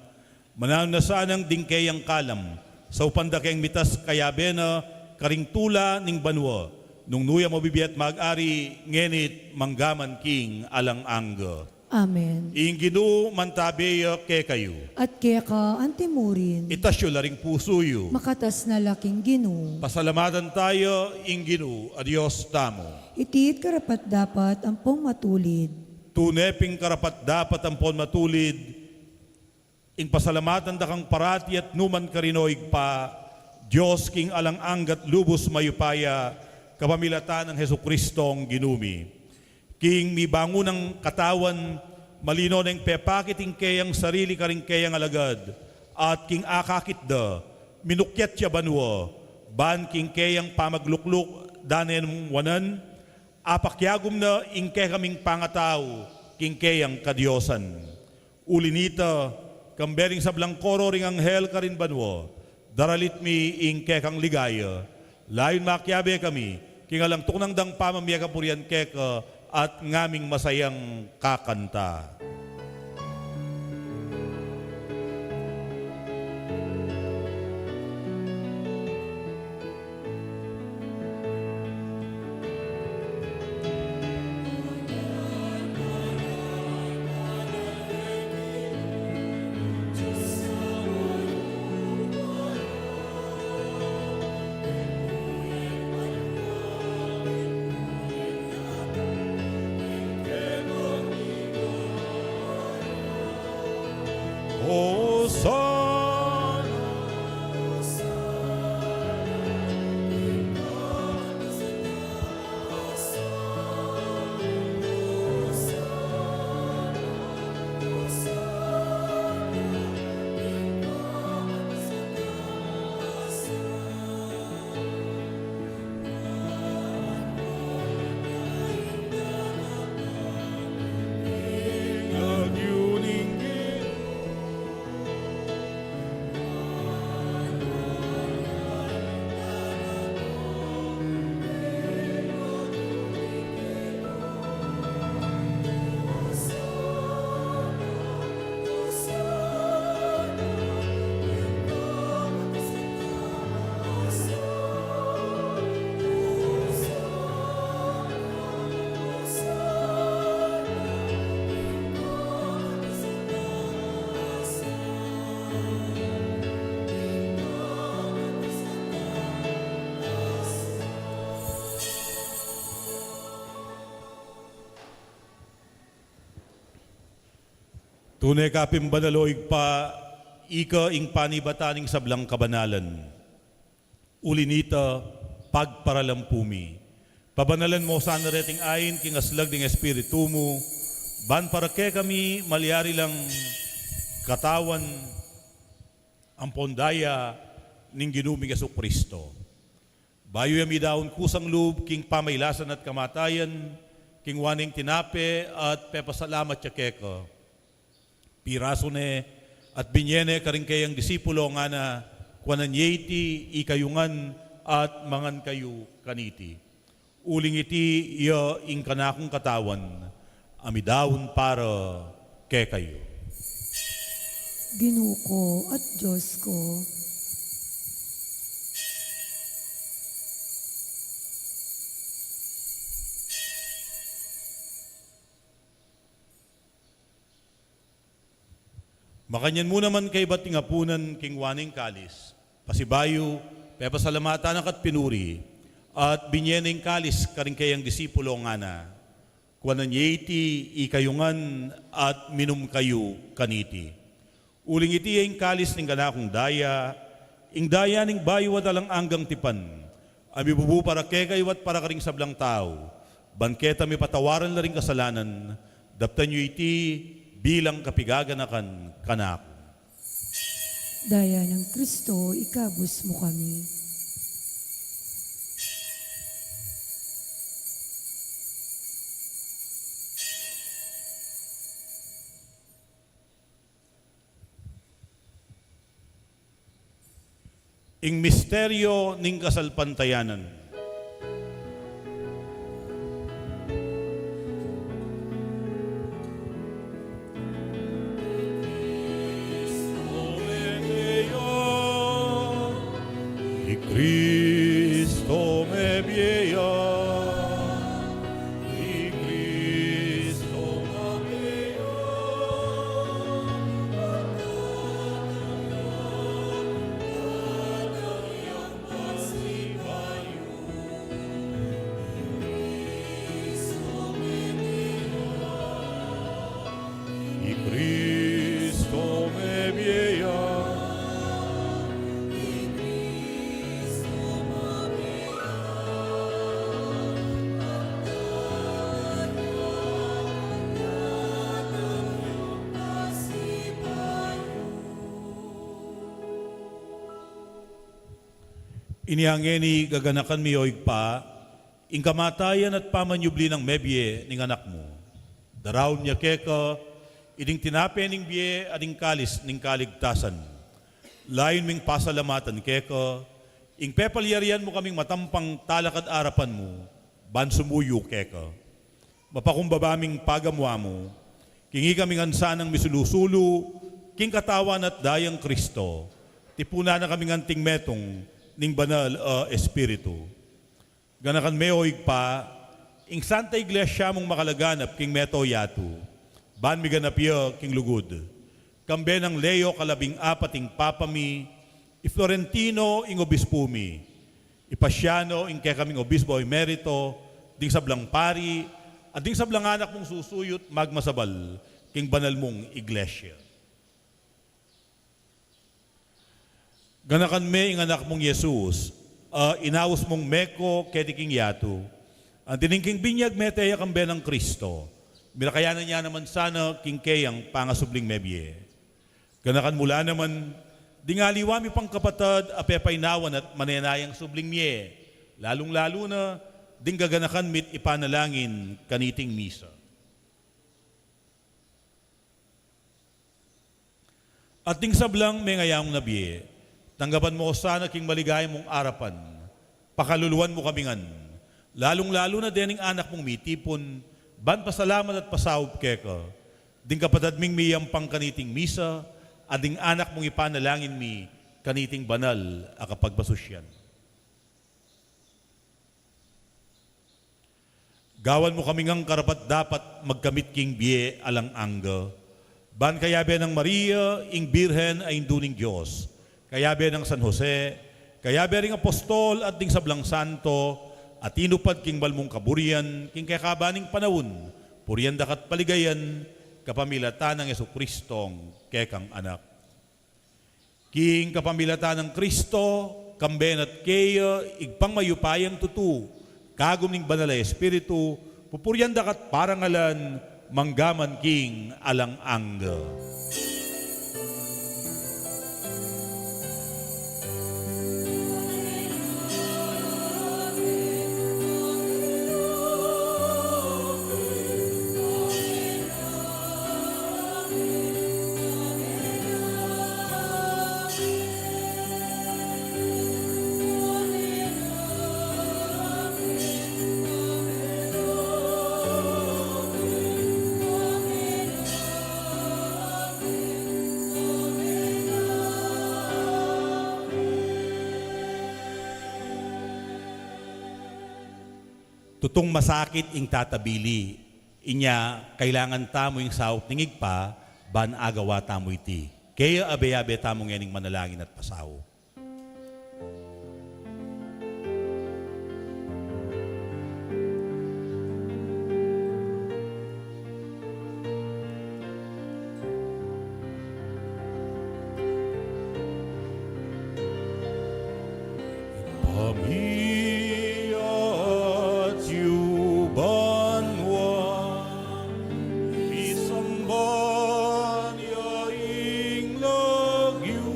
Manaw na sanang dingkayang kalam, sa upanda kayang mitas kayabena, karing tula ning banwa, nung nuya mabibiyat mag-ari, ngenit manggaman king alang angga. Amen. Ing Gino mantabeya ke kayo, At kaya ka antimurin, itasyo laring pusuyo, makatas na laking Ginoo. pasalamatan tayo, ing Gino, adios tamo. Itiit karapat dapat ang pong matulid. Tuneping karapat dapat ang pon matulid, in pasalamatan da kang parati at numan karinoig pa, Diyos king alang anggat lubos mayupaya, kapamilatan ng Heso Kristong ginumi. King mi bangunang katawan, malino ng pepakiting kayang sarili karing kayang alagad, at king akakit da, minukyat siya banwa, ban king kayang pamaglukluk, danen wanan, apakyagum na ingke kaming pangataw, king kayang kadyosan. Ulinita, kambering sa blangkoro ring anghel karin banwo, daralit mi ingke kang ligaya, layon makyabe kami, kingalang tuknang dang pamamya kapurian keka, at ngaming masayang kakanta. Tunay kapim banaloig pa, ika ing panibataning sablang kabanalan. Ulinita, pagparalampumi. Pabanalan mo sana reting ayin, king aslag ding espiritu mo, ban para ke kami malyari lang katawan ang pondaya ning ginuming Yesu Kristo. Bayo yami daon kusang loob, king pamaylasan at kamatayan, king waning tinape at pepasalamat siya keka. Piraso ne at binyene karing kayang disipulo nga na kwanan yeti ikayungan at mangan kayo kaniti. Uling iti iya ing kanakong katawan, amidawon para ke kayo. Ginoo ko at Diyos ko, Makanyan mo naman kay bating apunan king waning kalis, pasibayo, pepasalamatan at pinuri, at binyeneng kalis karing kayang disipulo nga na, kwanan yeti ikayungan at minum kayo kaniti. Uling iti yung kalis ning ganakong daya, ing daya ning bayo at alang anggang tipan, ami bubu para kekay wat para karing sablang tao, banketa mi patawaran na ring kasalanan, daptan nyo iti bilang kapigaganakan kanak. Daya ng Kristo, ikabus mo kami. Ing misteryo ning kasalpantayanan. Y Cristo me vieja, y Cristo me y Cristo me vieja. Iniangeni gaganakan mi oig pa, ing kamatayan at pamanyubli ng mebye ning anak mo. Daraw niya keka, iding tinape ning biye ading kalis ning kaligtasan. Layon ming pasalamatan keka, ing pepalyarian mo kaming matampang talakad arapan mo, ban sumuyo keka. Mapakumbabaming pagamwa mo, kingi kaming ansanang misulusulu, king katawan at dayang Kristo, tipuna na kaming anting metong, ning banal espiritu. Ganakan meoig pa, ing Santa Iglesia mong makalaganap king meto yatu, ban mi ganapya king lugod. Kambe ng Leo kalabing-apat ing papami, i Florentino ing obispo mi, ipasyano ing kaya kaming obispo emerito, ding sablang pari, at ding sablang anak mong susuyot magmasabal king banal mong iglesia. Ganakan me ing anak mong Jesus, inawas mong meko ketiking yatu. Ang tiningking binyag meteya kambe ng Kristo. Mirakayanan niya naman sana king kayang pangasubling mebye. Ganakan mula naman, dingaliwami pang kapatad, apepainawan at manenayang subling miye. Lalong-lalo na, ding gaganakan mit ipanalangin kaniting misa. At ding sablang may ngayang nabiye, tanggapan mo sana king maligaya mong arapan, pakaluluan mo kamingan, lalong-lalo na dening anak mong mitipon, ban pasalamat at pasawb keka, ding kapatad ming miyang pang kaniting misa, at ding anak mong ipanalangin mi, kaniting banal a kapagbasusyan. Gawan mo kamingang karapat dapat magkamit king biye alang angga, ban kayabe ng Maria, ing Birhen ay induning Diyos, kayabe ng San Jose, kayabe ring apostol at ding sablang santo, at inupad king balmong kaburian, king kakabaning panawon, puriyan dakat paligayan, kapamilatan ng Yesu-Kristong kekang anak. King kapamilatan ng Kristo, kamben at kaya, igpang mayupayang tutu, kagum ning banal na Espiritu, pupuriyan dakat parangalan, manggaman king alang angga. Tutong masakit ing tatabili, inya kailangan tamo yung sawot ningig pa, ban agawa tamo iti. Kaya abe-abe tamo nganing manalangin at pasaw. Isang banyaing lagyo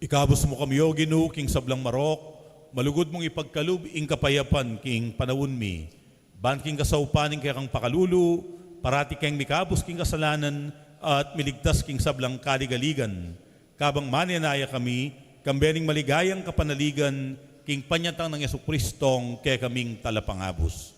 Ikabos mo kami, O Ginoo, king sablang marok, malugod mong ipagkalub, ing kapayapan, king panawon mi. Ban king kasaupaning kaya kang pakalulu, parati kang mikabos king kasalanan, at miligtas king sablang kaligaligan. Kabang manyanaya kami, kambening maligayang kapanaligan, king panyatang ng Yesu Kristong kaya kaming talapangabos.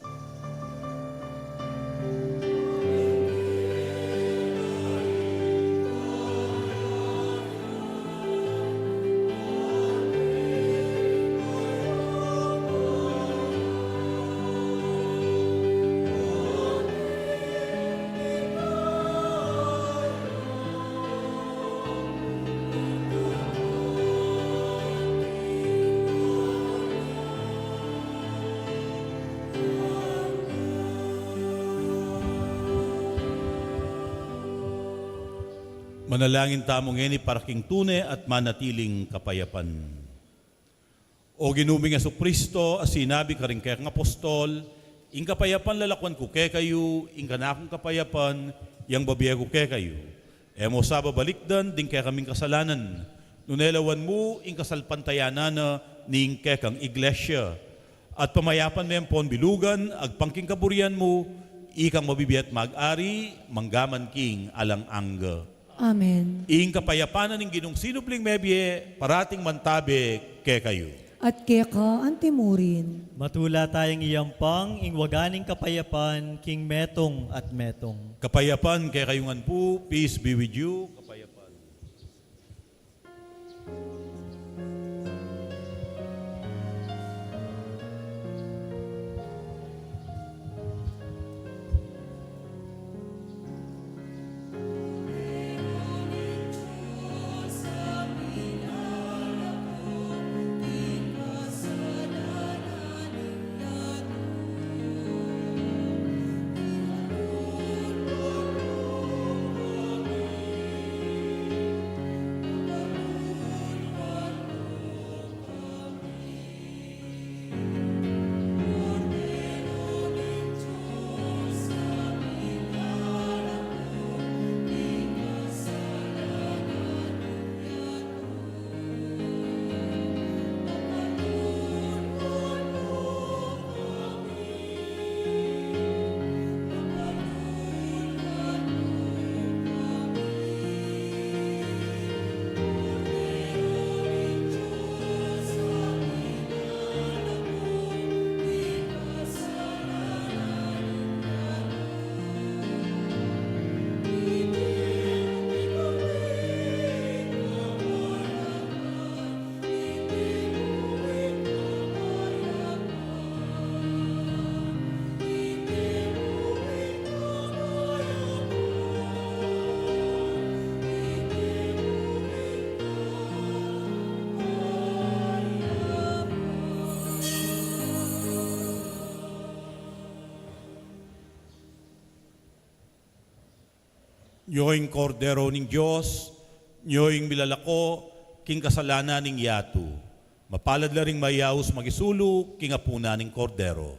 Manalangin tamong ngeni para king tune at manatiling kapayapan. O ginuming Yesu Kristo, as sinabi ka rin kaya kang apostol, ing kapayapan lalakwan ko kaya kayo, ing kanakong kapayapan, yang babiya ko kaya kayo. Emo sa babalikdan, din kaya kaming kasalanan. Nunelawan mo, ing kasalpantayanan ning kaya kang iglesia. At pamayapan mo yung ponbilugan, agpangking kaburian mo, ikang mabibiyat mag-ari, manggaman king alang angga. Amen. Ing kapayapanan ng ginong sinubling mebye, parating mantabe ke kayo. At keka antimurin. Matula tayong iyampang, ing waganing kapayapan, king metong at metong. Kapayapan ke kayungan po, peace be with you. Kapayapan. Nyoing kordero ning Diyos, nyoing milalako, king kasalanan ning yatu. Mapalad la ring mayaus magisulu, king apuna ning kordero.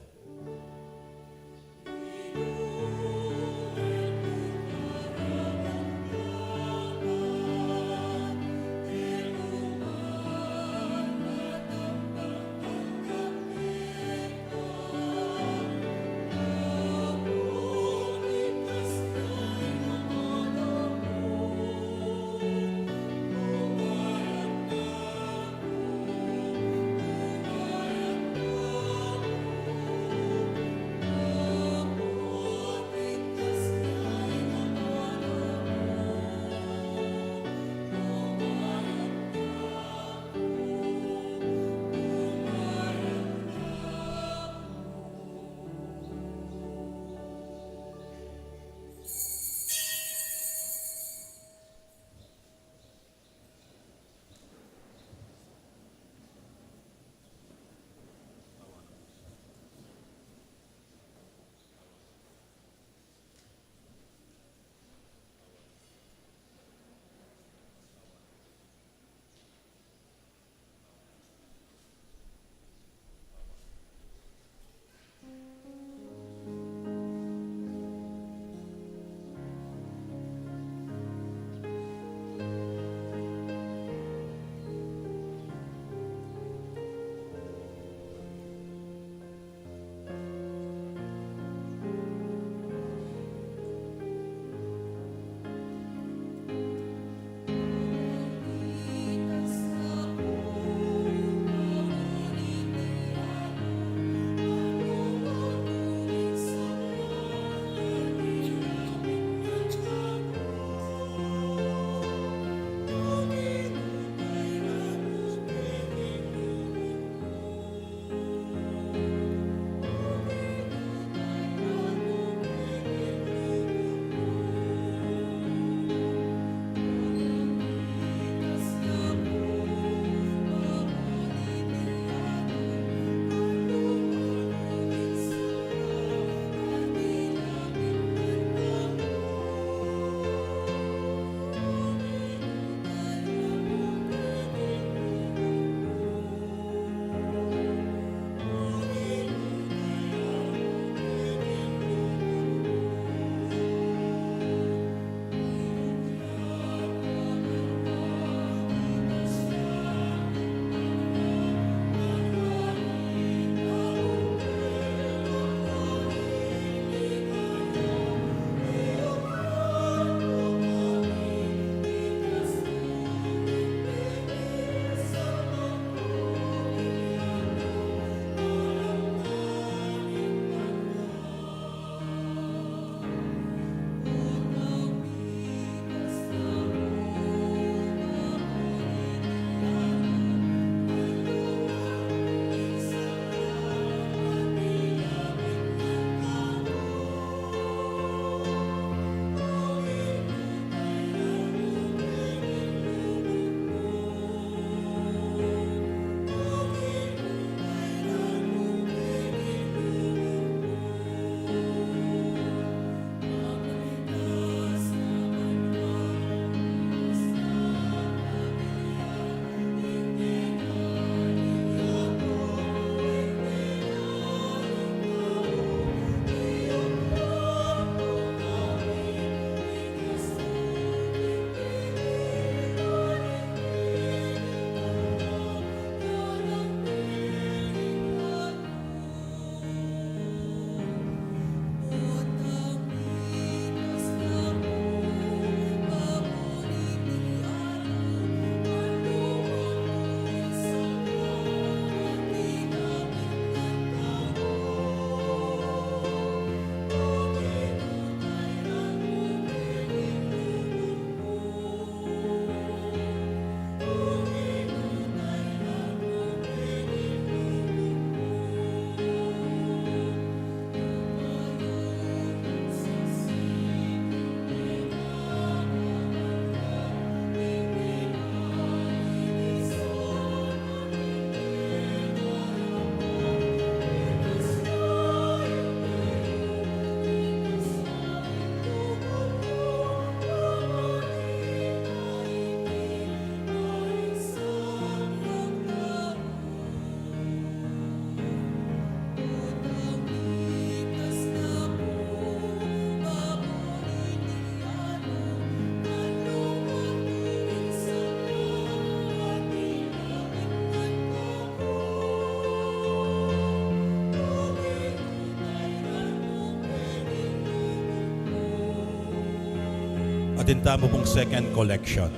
atin tamo pong second collection.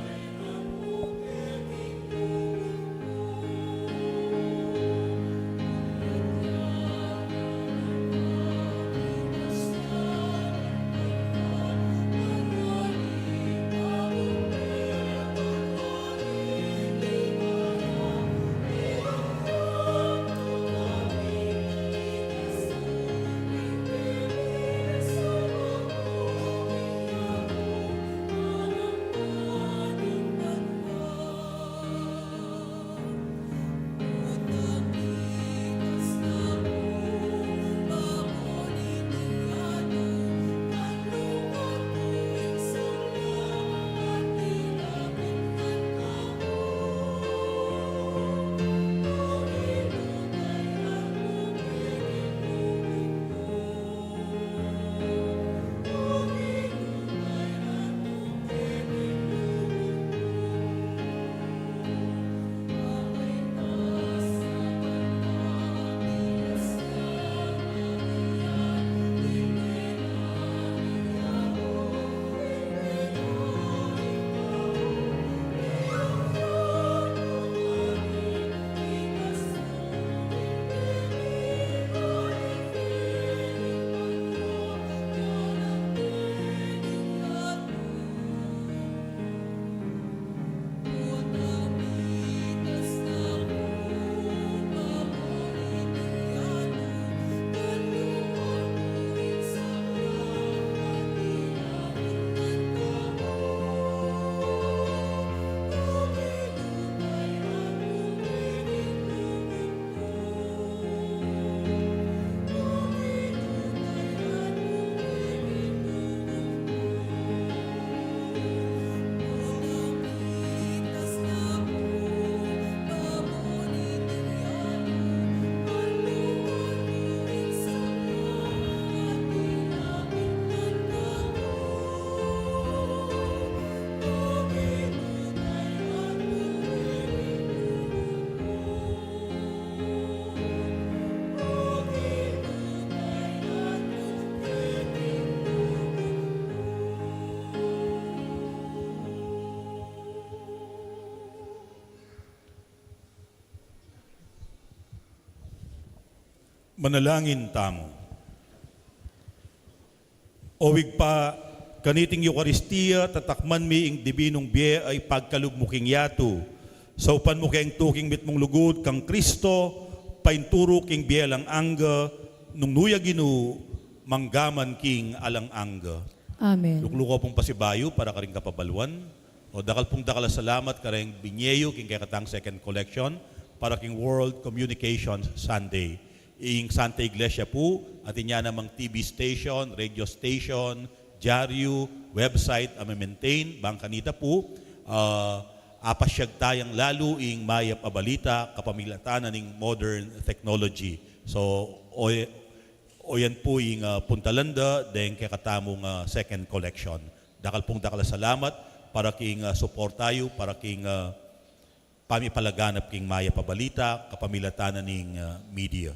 Manalangin tamo. Owig pa, kaniting Eucharistia, tatakman mi ing dibinong biye ay pagkalugmuking yato. Sa upan mo kayang tuking mitmong lugod kang Kristo, painturo king biye lang angga, nung nuya ginu, manggaman king alang angga. Amen. Lukluko pong pasibayo para karing kapabaluan. O dakal pong dakala salamat karing binyeyo king kakatang second collection para king World Communications Sunday. Ing Santa Iglesia po, at inya namang TV station, radio station, dyaryo, website, maintain, bangkanita po, apasyag tayang lalo ing maya pabalita, kapamilatan ng modern technology. So, o yan po yung puntalanda, then kakatamong second collection. Dakal pong dakala salamat para king support tayo, para king pamipalaganap king maya pabalita, kapamilatan ng media.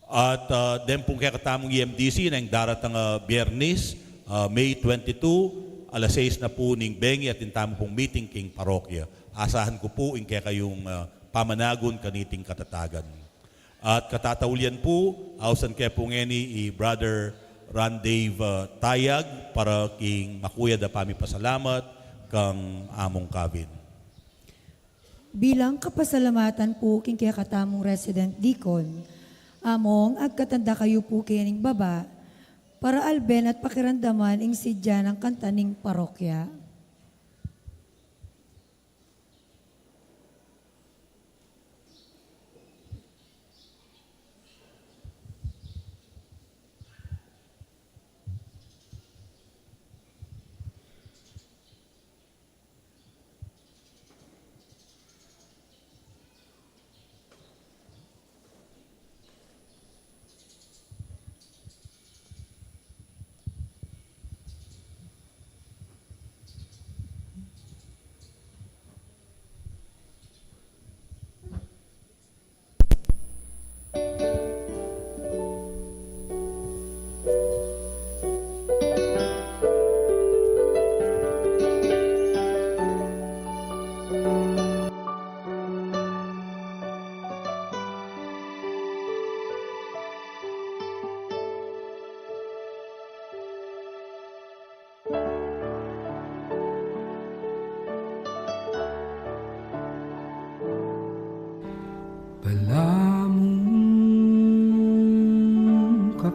At then pong kakatamong EMDC na yung daratang Biyernes, May 22, alas 6 na po ning Bengi at intamo pong meeting king parokya. Asahan ko po yung kaya kayong pamanagon kaniting katatagan. At katataulian po, ausan kaya po ngeni i Brother Ron Dave Tayag para king makuya da pamipasalamat kang among Kavin. Bilang kapasalamatan po king kaya katamong resident deacon, among agkatanda kayo po kining baba, para alben at pakirandaman ing sidya ng kantaning parokya.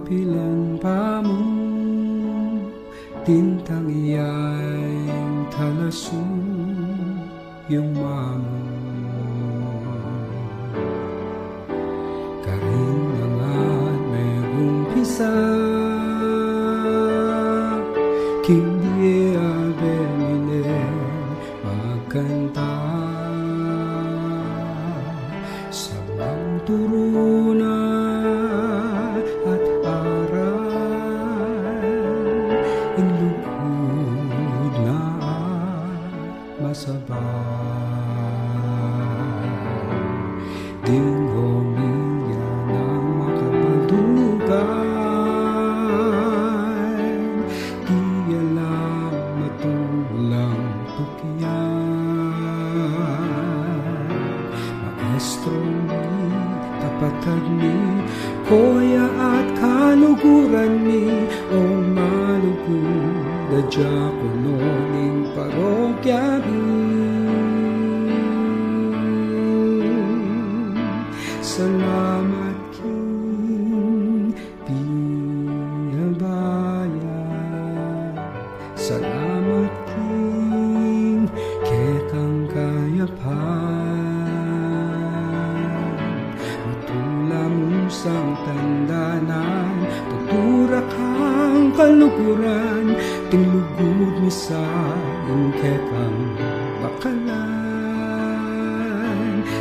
pilan pa mo tintang iyay talasu yung mamo karing nangan may umpisa hindi abemine magkanta sa magturuna at aral inlugod na masabay ding homilya ng makapadugan di alam matulang tukyan maestro ni kapatid ni kuya at kaluguran ni o malugod na diakono ning parokya salamat king pinabayan salamat king kekang kayapan matula mo sang tandanan tutura kang kaluguran tinlugod mi sa kekang bakalan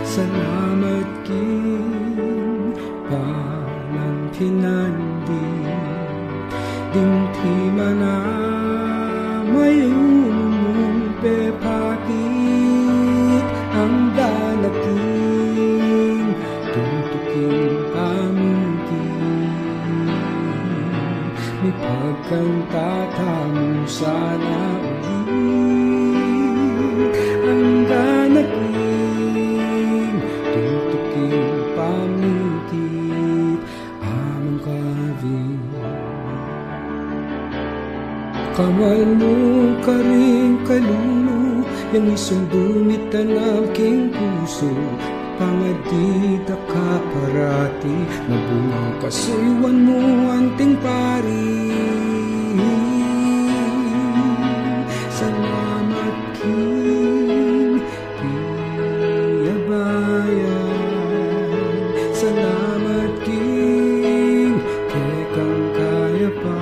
salamat king panangkinandi dinti mana mayunong pepakit ang danating tutukin pamitin may pagkantata mo sana ulit ang danating tutukin pamitit amang kavin kamal mo ka rin kalulu yang isundumitan ang king puso pangadita ka parati mabungang kasuywan mo anting pari salamat king piyabayan salamat king kekang kayapan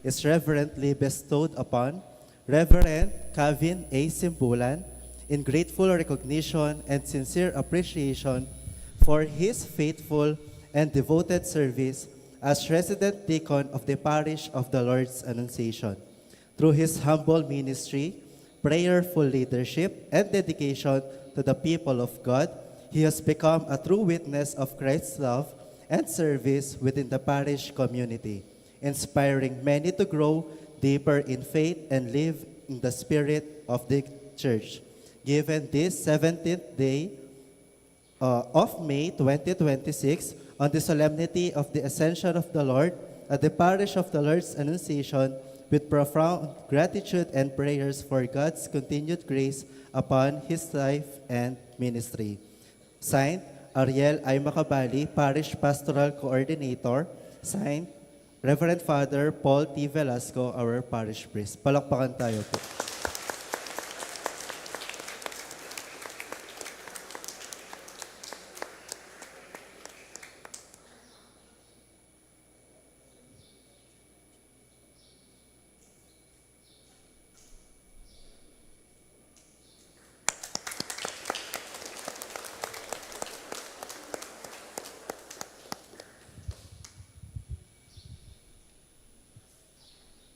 is reverently bestowed upon Reverend Kavin A. Simbulan in grateful recognition and sincere appreciation for his faithful and devoted service as resident deacon of the parish of the Lord's Annunciation. Through his humble ministry, prayerful leadership, and dedication to the people of God, he has become a true witness of Christ's love and service within the parish community, inspiring many to grow deeper in faith and live in the spirit of the church. Given this 17th day of May 2026, on the solemnity of the Ascension of the Lord at the parish of the Lord's Annunciation, with profound gratitude and prayers for God's continued grace upon his life and ministry. Signed, Ariel I. Macabali, Parish Pastoral Coordinator. Signed, Reverend Father Paul T. Velasco, our parish priest. Palakpakan tayo po.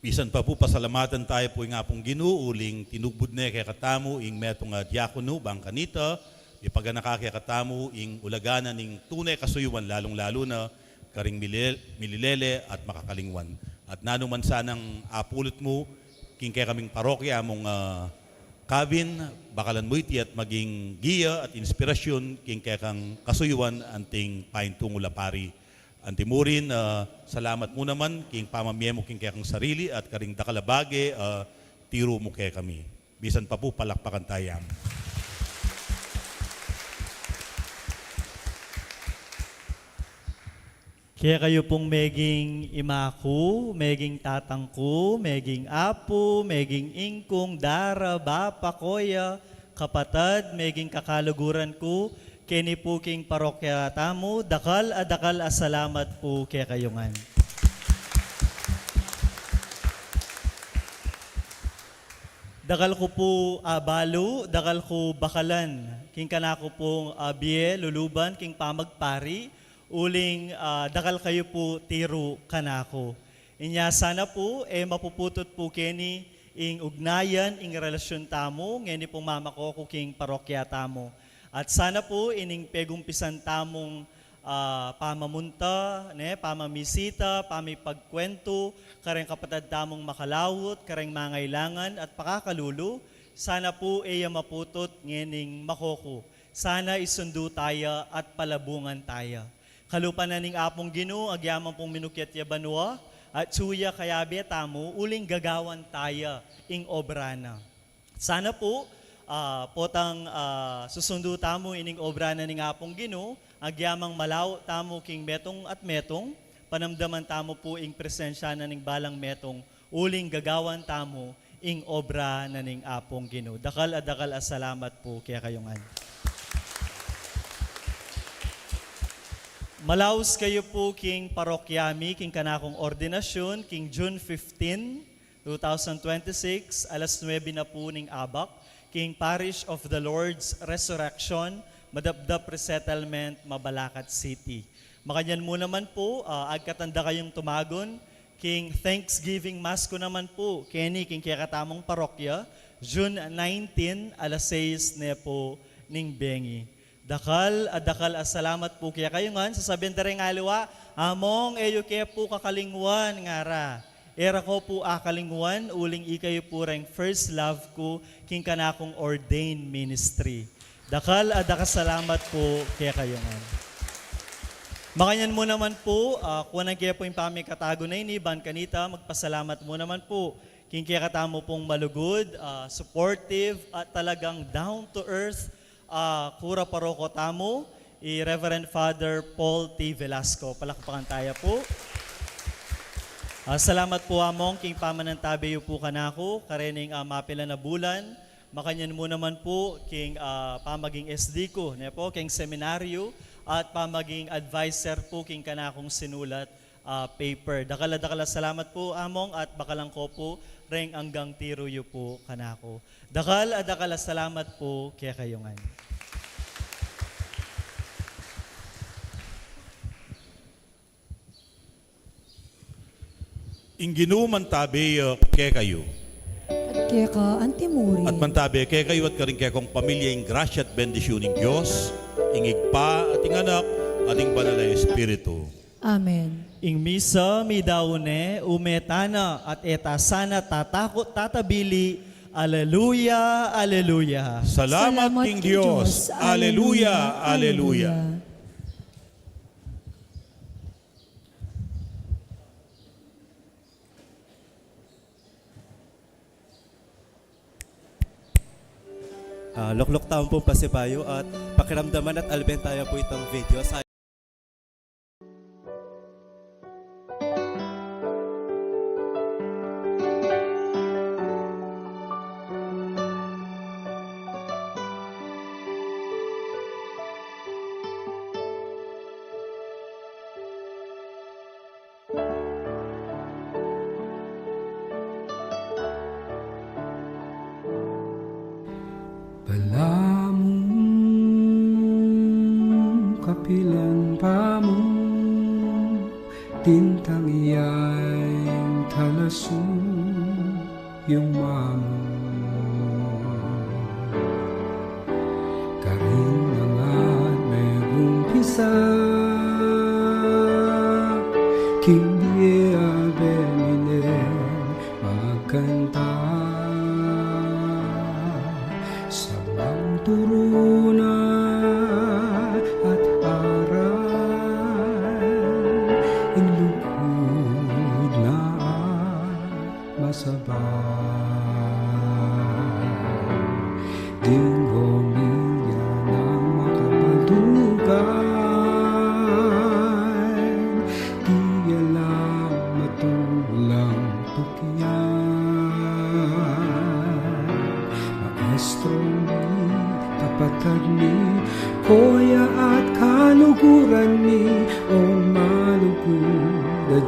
Bisan pa po pasalamatan tayo po nga pong ginuuling tinubod na kay katamu ing metong diakono bang kanita ipagana kay katamu ing ulagana ning tunay kasuyuan lalong-lalo na karing mililele at makakalingwan. At nanuman sanang apulot mo king kay kaming parokya mong Kavin bakalan mo iti at maging giya at inspirasyon king kay kang kasuyuan anting paintungula pari Antimurin, salamat mo naman, king pamamiyemo king kaya kang sarili at karing dakalabage, tiro mo kaya kami. Bisan pa po, palakpakan tayang. Kaya kayo pong meging imaku, meging tatangku, meging apu, meging ingkong, dara, bapa, koya, kapatad, meging kakaluguran ko, kini po king parokya tamo, dakal asalamat po kaya kayongan. Dakal ko po balo, dakal ko bakalan, king kanako pong biye, luluban, king pamagpari, uling dakal kayo po tiro kanako. Inya sana po mapuputot po kini ing ugnayan ing relasyon tamo ngeni pong mama ko king parokya tamo. At sana po ining pegumpisan tamong pamamunta, pamamisita, pamipagkwento, kareng kapatid tamong makalawot, kareng mangailangan at pakakalulu, sana po maputot ngening makoko. Sana isundo tayo at palabungan tayo. Kalupan na ning apong Ginoo, agyaman pong minukyat ya banwa, at suya kayabe tamo, uling gagawan tayo ing obrana. Sana po, potang susundo tamo ining obra na ning apong Ginoo, agyamang malaw tamo king metong at metong, panamdaman tamo po ing presensya na ning balang metong, uling gagawan tamo ing obra na ning apong Ginoo. Dakal salamat po kaya kayongan. Malaos kayo po king parokyami, king kanakong ordinasyon, king June 15, 2026, alas 9 na po ning abak, king Parish of the Lord's Resurrection, Madabdab Resettlement, Mabalacat City. Makanyan mo naman po, agkatanda kayong tumagon, king Thanksgiving Mass ko naman po, Kenny, king kakatamong parokya, June 19, alas 6 na po ning Bengi. Dakal salamat po kaya kayo nga, sasabihin na rin aliwa, among eyo kaya po kakalingwan ngara. Era ko po akalingwan, uling ikayo po rin first love ko, king kanakong ordained ministry. Dakal salamat po kaya kayo nga. Makanyan mo naman po, kung kaya po yung pamikatago na ini, ban kanita, magpasalamat mo naman po. King kaya katamo pong malugod, supportive, at talagang down to earth, kura paroko tamo, Reverend Father Paul T. Velasco. Palakpakan tayo po. Salamat po among king pamanantabeyo po kanako, karening mapila na bulan. Makanyan mo naman po king pamaging SD ko, po, king seminaryo, at pamaging advisor po king kanakong sinulat paper. Dakala salamat po among at bakalang ko po reng anggang tiruyo po kanako. Dakala salamat po kaya kayongan. Inginu mantabe kaya kayo. At kaya ka, Antimurin. At mantabe kaya kayo at karing kaya kong pamilya ing grasya at bendisyon ng Diyos, ingigpa at ing anak at ing banal na Espiritu. Amen. Ing misa mi daune umetana at eta sana tatakot tatabili. Aleluya, aleluya. Salamat King Diyos. Aleluya, aleluya. Lukluk taon po pasibayo at pakiramdaman at albentayan po itong video. Balamong kapilan pa mo, tintang iya'y talaso yung mamo. Karing nangat may umpisa, hindi abemine magkanta. Sabang turuna at aral,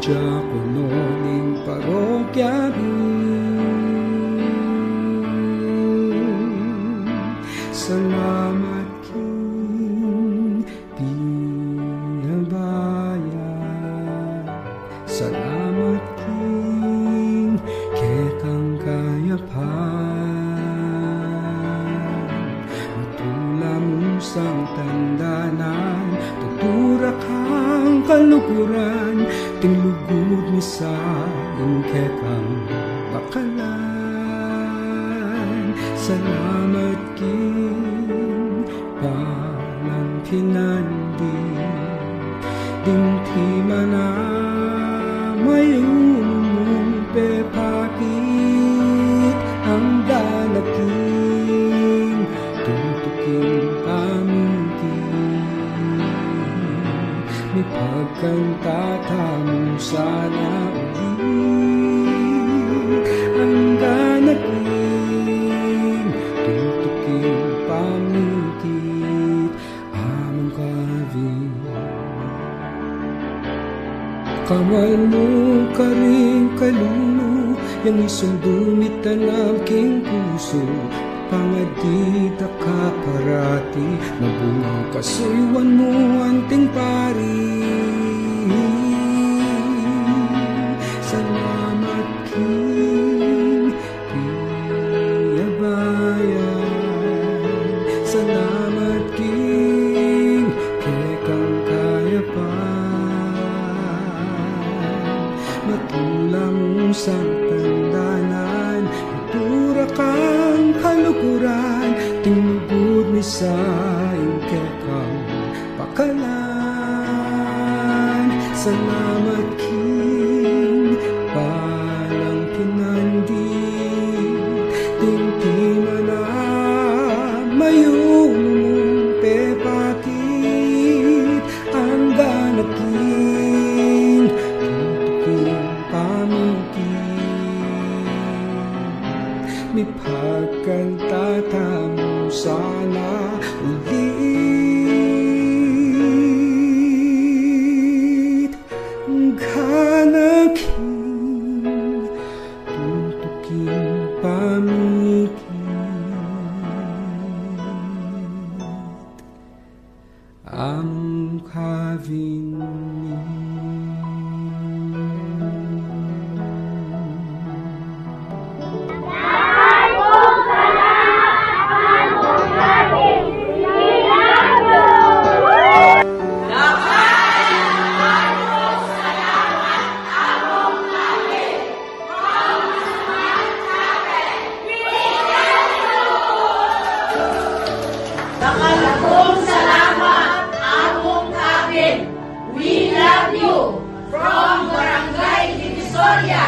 diakono ning parokya salamat king pinabayan salamat king kekang kayapan matula mo sang tandanan tutura kang kalukuran tinglugod mi sa ingkekang bakalan salamat king palang pinandi dingti mana mayumong pepakit ang danaking tutuking pamingkin may pagkantata mo sana ulit ang danaking tutuking pamingkit amang kavin kamal mo ka rin kalulu yang isundumit ang king puso pangadita ka parati mabungang kasuywan mo anting pari salamat king piyabayan salamat king kekang kayapan matula mo sang tandanan itura kang kalukuran tinugod ni sa ingkekang pakalan salamat king palang pinandi tingti mana mayumong pepakit ang ganaking tutuking pamingkin may pagkantata mo sana ulit ang ganaking tutuking pamingkin ang kavin Nakalagong salamat among kabin. We love you from Barangay Divisoria.